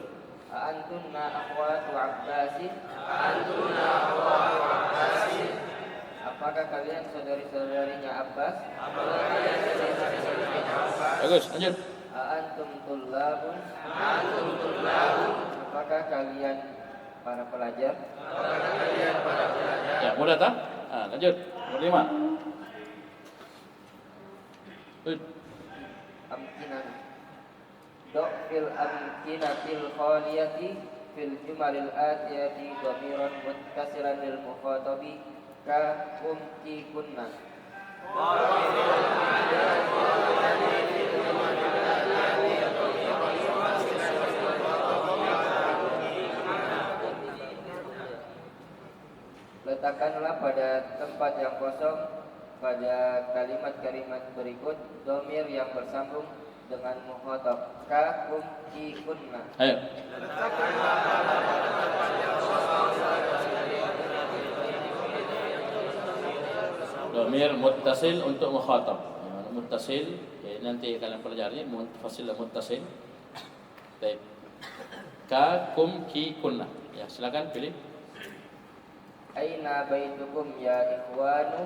Antunna akhwatu abbasin. Apakah kalian saudari-saudarinya Abbas? Bagus, lanjut. Antum tullabun. Apakah kalian para pelajar? Ya, mudah tak? Lanjut. Nomor 5. Amkinan. Fil amkinatil khaliyati fil jumalil atiyati dhamiran muttasilan lil mukhatabi ka kunti kunna. Letakkanlah pada tempat yang kosong pada kalimat-kalimat berikut dhamir yang bersambung dengan mukhatab ka kunti kunna. Ayo. Dhamir muttasil untuk mukhatab. Muttasil ya, nanti kalian pelajari muttasil dan muttasil. Baik. Ka kum ki kunna. Ya, silakan pilih. Aina baitukum ya ikhwanu.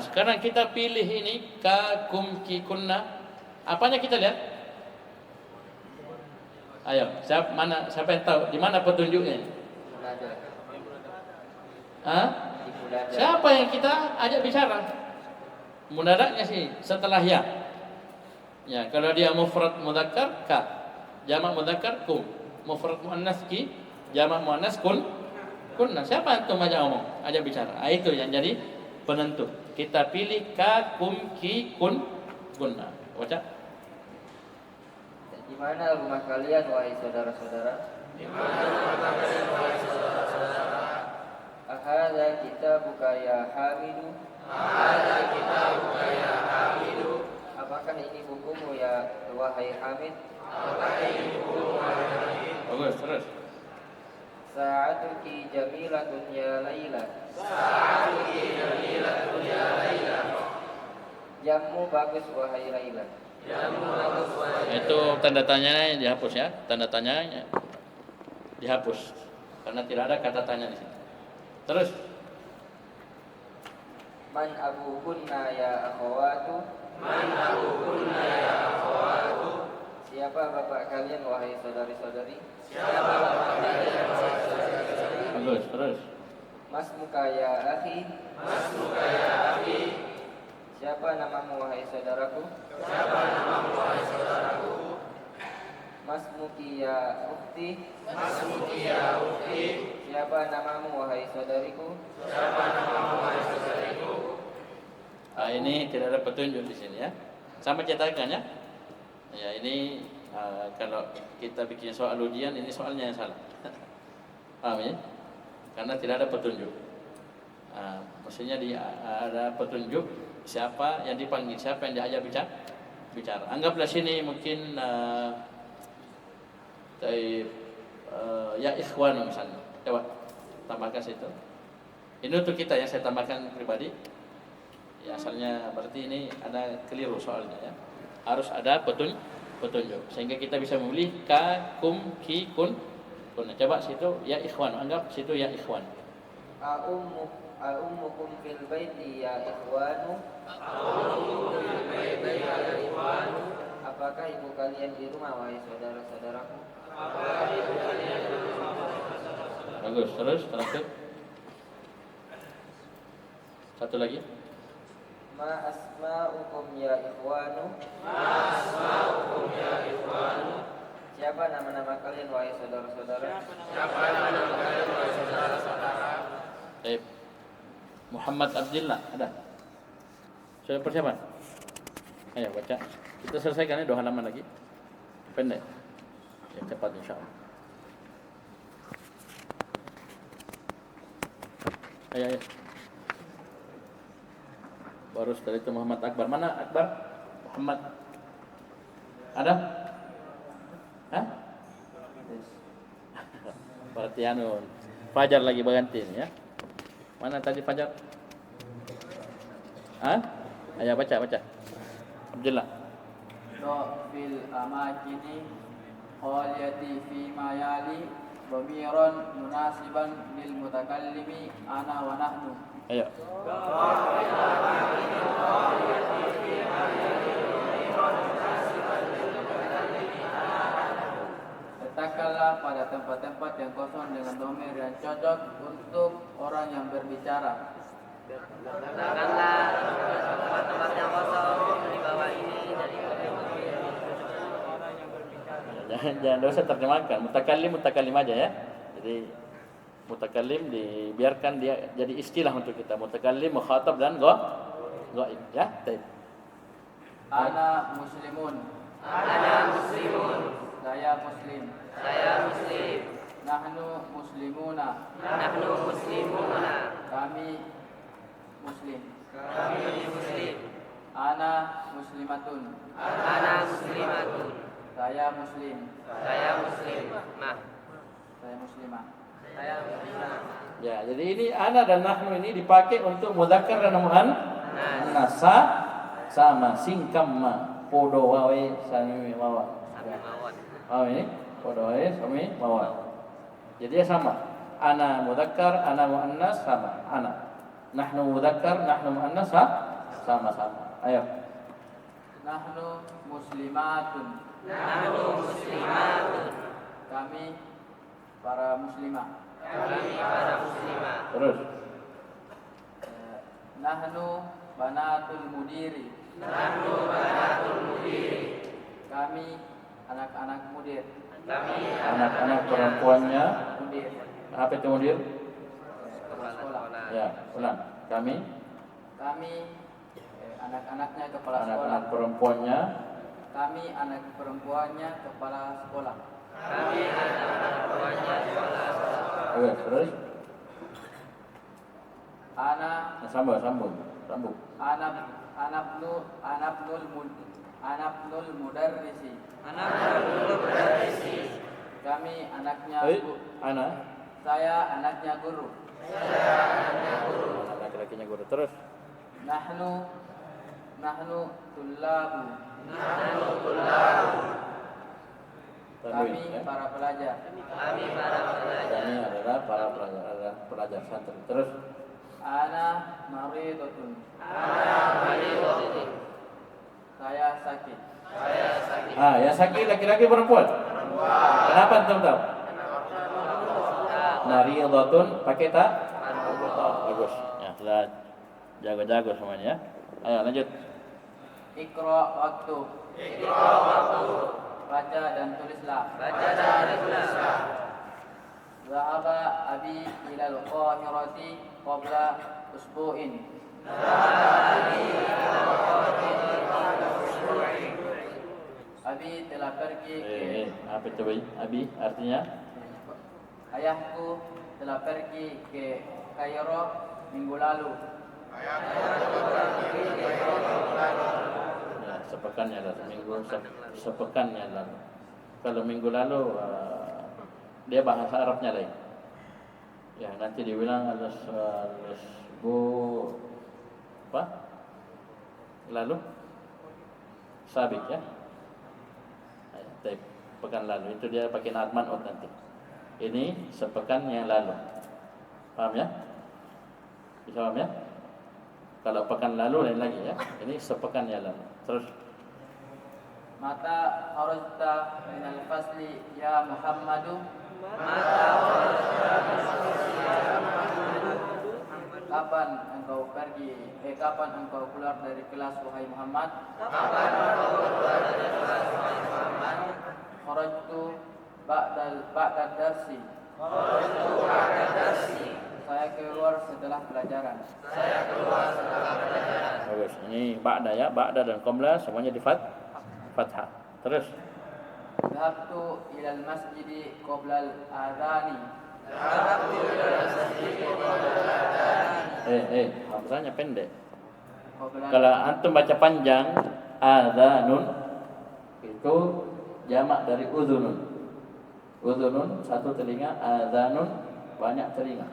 Sekarang kita pilih ini ka kum ki kunna. Apanya kita lihat? Ayo, siapa yang tahu di mana petunjuknya? Munada. Hah? Di munada. Siapa yang kita ajak bicara? Munadaknya sih setelah ya. Ya, kalau dia mufrad mudzakkar ka, jamak mudzakkar kum, mufrad muannas ki, jamak muannas kun. kunna. Siapa antum ajak ngomong, ajak bicara. Itu yang jadi penentu. Kita pilih ka, kum, ki, kun, kunna. Baca. Di mana rumah kalian wahai saudara-saudara? Ahadza kitabuka ya Hamidu. Apakah ini bukumu ya wahai Hamid? Bagus, terus. Sa'atuki jamilatun ya Laila. Jammu bagus wahai Laila. Itu tanda tanyanya dihapus ya. Tanda tanyanya dihapus karena tidak ada kata tanya di situ. Terus. Man abukunna ya akhawatu. Siapa bapak kalian wahai saudari-saudari? Bagus, terus. Masmuka ya akhi. Siapa namamu wahai saudaraku? Masmuki ya ukhti. Siapa namamu wahai saudariku? Ini tidak ada petunjuk di sini ya. Sama cetakan ya. Ya ini kalau kita bikin soal ujian ini soalnya yang salah. Paham ya? Karena tidak ada petunjuk. Maksudnya ada petunjuk siapa yang dipanggil, siapa yang diajak bicara. Anggaplah sini mungkin ya ikhwan misalnya. Coba tambahkan situ. Ini untuk kita yang saya tambahkan pribadi. Ya asalnya berarti ini ada keliru soalnya ya. Harus ada petunjuk sehingga kita bisa memilih ka, kum, ki, kun. Coba situ ya ikhwan, anggap situ ya ikhwan. Ummukum fil baiti ya ikhwanu. Apakah ibu kalian di rumah wahai saudara-saudaraku? Bagus, terus terakhir. Satu lagi. Ma asma'ukum ya ikhwanu. Siapa nama-nama kalian wahai saudara-saudara? Baik. Muhammad Abdillah ada. Sudah persiapan? Ayo baca. Kita selesaikan ya 2 halaman lagi. Pendek. Ya cepat insyaallah. Ayo. Baru setelah itu Muhammad Akbar. Mana Akbar? Muhammad. Ada? Hah? Berarti Fajar lagi berganti ya. Mana tadi Fajar? Hah? Ayo baca. Abdullah. fil amakini qaliyati fi mayali dhamiran munasiban lil mutakallimi ana wa nahnu. Ayo. Letakkanlah pada tempat-tempat yang kosong dengan dhamir yang cocok untuk orang yang berbicara. Letakkanlah tempat-tempat yang kosong di bawah ini dari Jangan dosa terjemahkan. Mutakallim aja ya. Jadi mutakallim dibiarkan dia jadi istilah untuk kita. Mutakallim, mukhatab dan ghaib ya. Baik. Ana muslimun. Saya muslim. Nahnu muslimuna. Kami muslim. Ana muslimatun. Saya muslim. Saya muslimah. Ya, jadi ini ana dan nahnu ini dipakai untuk mudzakkar dan muannas. Sama singkamma podo wae sami mawon. Ini podo wae sami mawon. Jadi sama. Ana mudzakkar, ana muannas sama. Ana. Nahnu mudzakkar, nahnu muannas sama-sama. Ayo. Nahnu muslimatun. Kami para muslimah. Terus. Nahnu banatul mudiri. Kami anak-anak mudir. Anak-anak perempuannya. Mudir. Apa itu mudir? Ya, ulang. Kami anak-anaknya kepala sekolah. anak-anak perempuannya. Kami anak perempuannya kepala sekolah. Kami anak-anak perempuannya kepala sekolah. Oke, terus Sambung. Anabnul mudarrisi. Anak perempuan berisi. Kami anaknya Ana. Saya anaknya guru. Anak laki-lakinya guru. Terus Nahnu tullabu. tanwin, Kami ya. para pelajar. Kami para pelajar. Kami adalah para pelajar, adalah pelajar santri. Terus Ana maridatun. Saya sakit. yang sakit laki-laki perempuan. Kenapa antum tahu? Maridatun pakai tak? Bagus. Ya, sudah jago-jago semuanya ya. Ayo lanjut. Iqra waktu. Baca dan tulislah. Zahaba abi ilal Qahirati qabla usbu'in. Abi telah pergi ke Apa itu Bay? Abi artinya? Ayahku telah pergi ke Kairo minggu lalu. Ya, sepekannya lalu. Sepekannya lalu. Kalau minggu lalu dia bahasa Arabnya lain. Ya, nanti dibilang bu apa? Lalu sabik ya. Pekan lalu itu dia pakai naat man'ut nanti. Ini sepekan yang lalu. Paham ya? Bisa paham ya? Kalau pekan lalu lain lagi ya. Ini sepekan yang lalu. Terus Mata kharajta minal fasli ya Muhammadu. Kapan engkau keluar dari kelas wahai Muhammad? Kharajtu ba'da darsi. Saya keluar setelah pelajaran. bagus. Ini ba'da ya, ba'da dan qabla semuanya di fathah. Terus Dhahabtu ilal masjidi qabla al-adhani. hamzahnya pendek. Qabla Kalau antum baca panjang, adzanun itu jamak dari uzunun. Uzunun satu telinga, adzanun banyak telinga.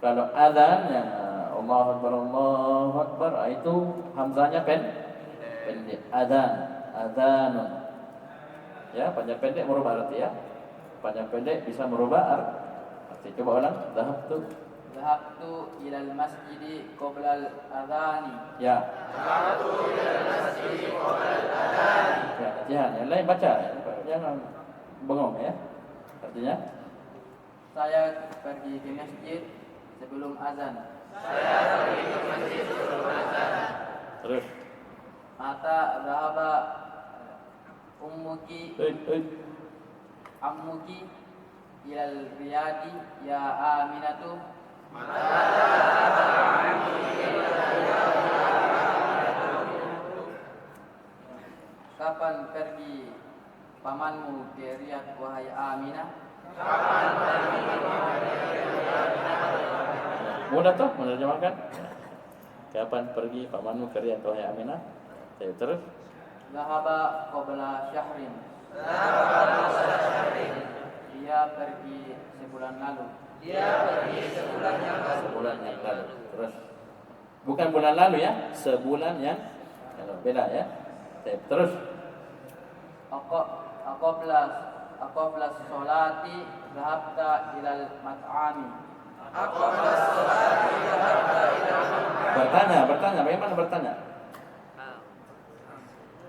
Kalau adzan yang Allahu Akbar itu hamzahnya pendek. Adzanun. Ya, panjang pendek merubah arti ya. Panjang pendek bisa merubah arti. Coba ulang. Dhahabtu ilal masjidi qabla al-adhani. Ya. Ya, latihan. Yang lain baca. Jangan bengong ya. Artinya Saya pergi ke masjid sebelum azan. terus. Mata dhahaba ammuki ilal riyadi ya Aminatu. Kapan pergi pamanmu ke Riyadh wahai Aminah? Mudah toh menerjemahkan. Kapan pergi pamanmu ke Riyadh wahai Aminah? Terus. Zahaba qabla syahrin. Dia pergi sebulan lalu. Sebulan yang lalu. Terus. Bukan bulan lalu ya, sebulan yang lalu. Beda ya. Terus. Aqabla sholati dhahabta ilal mat'ami. Bertanya. Bagaimana bertanya?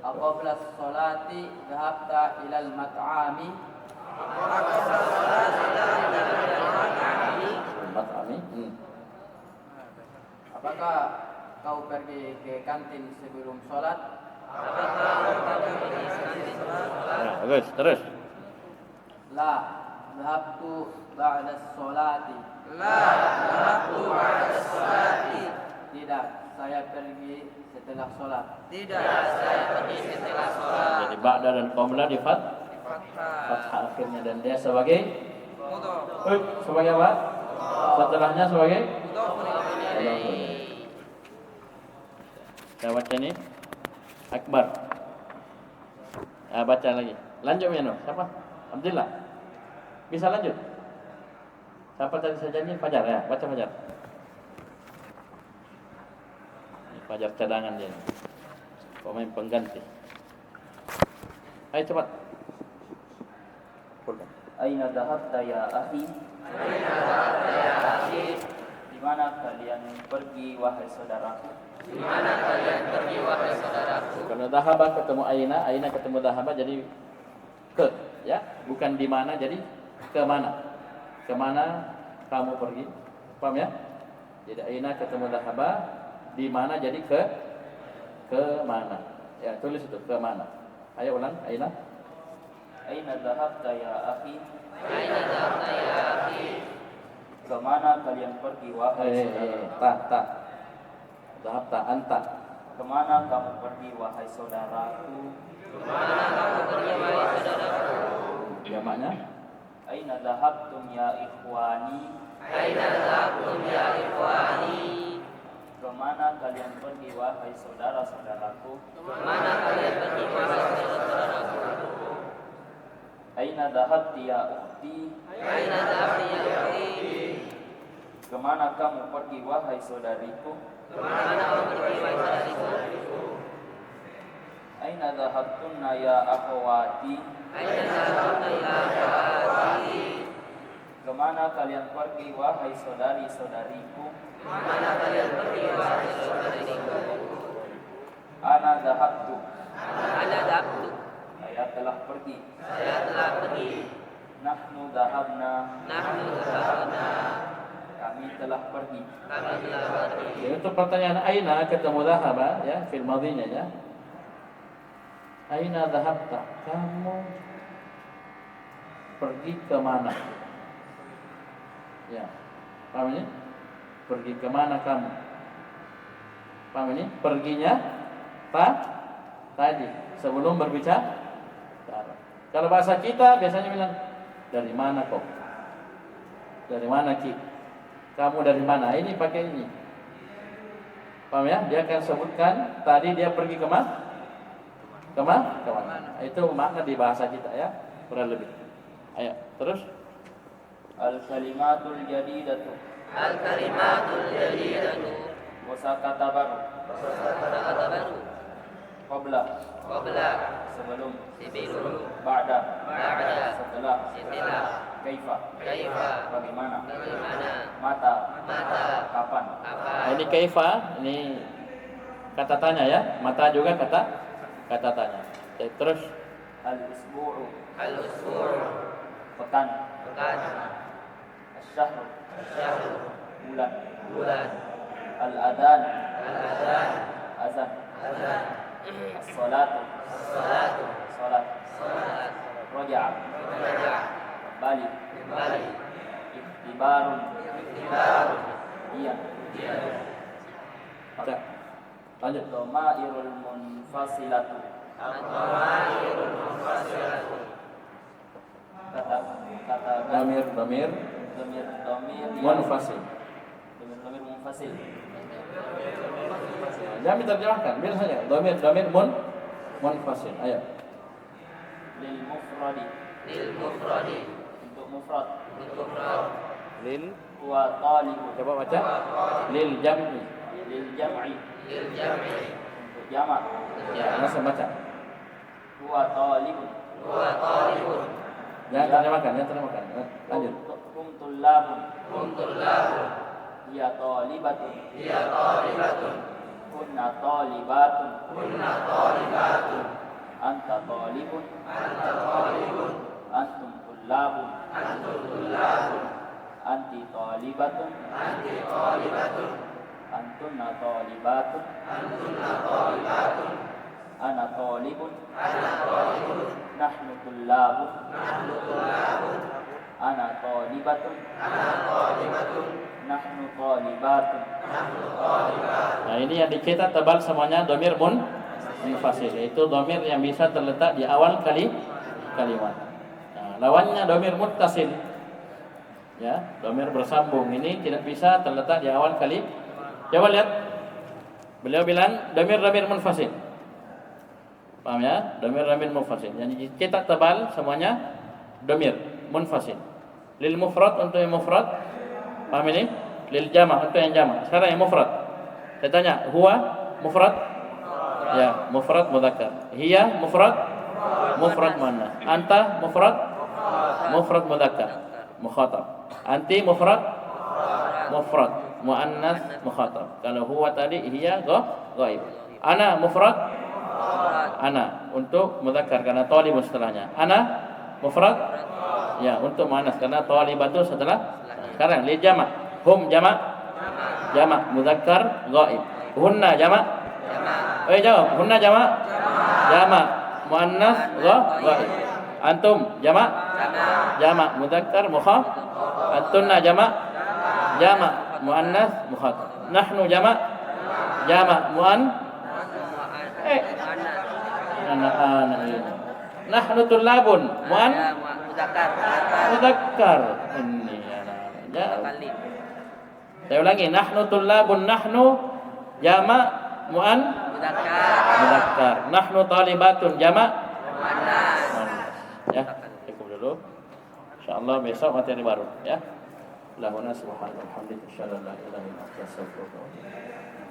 Aqabla sholati dhahabta ilal mat'ami. Mat'ami. Apakah kau pergi ke kantin sebelum sholat? Ya, bagus. Terus. La, dhahabtu ba'da sholati. La dhahabtu ba'da sholati. Tidak, saya pergi setelah sholat. Tidak, saya pergi setelah sholat. Jadi ba'da dan qabla di Fathah. fathah akhirnya, dan dia sebagai Mudhaf. sebagai apa? Setelahnya sebagai Mudhaf ilaih. saya baca nih akbar. Baca lagi. Lanjut ya Nur. Siapa? Abdillah. Bisa lanjut? Siapa tadi saja nih? Fajar ya. Baca Fajar. Ini Fajar cadangan dia. Pemain pengganti. Ayo cepat. Aina dhahabta ya akhi? Aina dhahabta ya akhi? Di mana kalian pergi wahai saudaraku? Di mana kalian pergi wahai saudaraku? Kalau dahaba ketemu aina, aina ketemu dahaba jadi ke, ya, bukan di mana jadi ke mana. Ke mana kamu pergi? Paham ya? Jadi aina ketemu dahaba, di mana jadi ke mana. Ya, tulis itu ke mana. Ayo ulang, aina. Aina dhahabta ya akhi? Aina dhahabta ya akhi? Kemana kalian pergi wahai saudaraku? Ta. Dhahabta anta. Kemana kamu pergi wahai saudaraku? Kemana kamu pergi wahai saudaraku? Jamaknya Aina dhahabtum ya ikhwani? Aina dhahabtum ya ikhwani? Kemana kalian pergi wahai saudara-saudaraku? Kemana kalian pergi wahai saudaraku? Aina dhahabti ya ukhti? Aina dhahabti ya ukhti? Kemana kamu pergi wahai saudariku? Kemana kamu pergi wahai saudariku? Aina dhahabtunna ya akhwati? Aina dhahabtunna ya akhwati? Kemana kalian pergi wahai saudari-saudariku? Kemana kalian pergi wahai saudariku? Ana dhahabtu. Ana dhahabtu. Saya telah pergi. Saya telah pergi. Nahnu dhahabna. Nahnu dhahabna. Kami telah pergi. Kami telah pergi. ya, untuk pertanyaan aina ketemu dahaba ya, fil madhinya ya. Aina dhahabta? Kamu pergi ke mana? Ya. Paham ini? Pergi ke mana kamu? Paham ini? Perginya tadi sebelum berbicara. Kalau bahasa kita biasanya bilang dari mana kau? Dari mana ki? Kamu dari mana? Ini pakai ini. Paham ya? Dia akan sebutkan tadi dia pergi ke mana? Kemana? Itu makna di bahasa kita ya, kurang lebih. Ayo, terus. Al-kalimatul jadidatu. Al-kalimatul jadidatu. Kosakata baru. Kata baru. Qabla. Qabla. Sebelum. Sebelum. Ba'da. Ba'da. Setelah. Setelah. Kaifa. Kaifa. Bagaimana. Bagaimana. Mata. Mata. Kapan. Apa? Nah, ini kaifa, ini kata tanya ya. Mata juga kata tanya. Oke, terus Al-isbu'u. Al-usbur. Pekan. Pekan. Al-syahru. Syahr. Bulan. Bulan. Al-adhan. Al-adhan. Azan. Azan. As-salatu. Salatu. Salat. Salat. Raja'a. Raja'. Balik. Kembali. Ikhtibarun. Ikhtibar. Iya. Dia. Cak. Lanjut. Domairul munfasilatu. Al-Qamairul munfasilatu. Kata Damir domir munfasil. domir munfasil. Jangan diterjemahkan, biar saja. Damir munfasil. Ayo. Lil mufradi. Lil mufradi. Untuk mufrad. Untuk mufrad. Lil, Huwa talibu. coba baca. Lil jam'i. Lil jam'i. Lil jam'i. Untuk jamak. Ya, langsung baca. Huwa talibun. Huwa talibun. Jangan terjemahkan, jangan terjemahkan. Lanjut. Hum tullabun. Hum tullabun. Hiya talibatun. Hiya talibatun. Kunna talibatun. Kunna talibatun. Anta talibun. Anta talibun. Antum tullabun. Antum tullabun. Anti talibatun. Anti talibatun. Antunna talibatun. Antunna talibatun. Ana talibun. Ana talibun. Nahnu tullabun. Nahnu tullabun. Ana talibatun. Nahnu talibatun. Nah, ini yang dicetak tebal semuanya domir munfasil, yaitu domir yang bisa terletak di awal kalimat. Nah, lawannya domir muttasil, ya, domir bersambung ini tidak bisa terletak di awal kali. Coba lihat, beliau bilang domir munfasil, paham ya? Domir munfasil, yang dicetak tebal semuanya domir munfasil. Lil mufrad untuk yang mufrad, paham ini? Lil jama' untuk yang jama'. Sekarang yang mufrad, saya tanya, huwa mufrad? Ya, mufrad mudzakkar. Hiya mufrad muannas. Anta mufrad mudzakkar mukhatab. Anti mufrad muannas mukhatab. Kalau huwa tadi hiya ghaib. Ana mufrad ana untuk mudzakkar karena talibun setelahnya. Ana mufrad ya untuk muannas karena talibatu setelah. Sekarang li jama'. Hum jama' mudzakkar ghaib. Hunna jama'. Jawab. Hunna jama'. Muannas ghaib. Antum jama' mudzakkar mukhatab. Antunna jama' muannas mukhatab. Nahnu jama' nahnu tullabun mudzakkar. Ini ya. Saya ulangi, nahnu tullabun, nahnu jama' mudzakkar. Nahnu talibatun jama' muannas. Ya, cukup dulu. Insyaallah besok materi baru ya. Lahuna subhanallah walhamdulillah, asyhadu an la ilaha illa anta astaghfiruka wa atubu ilaik.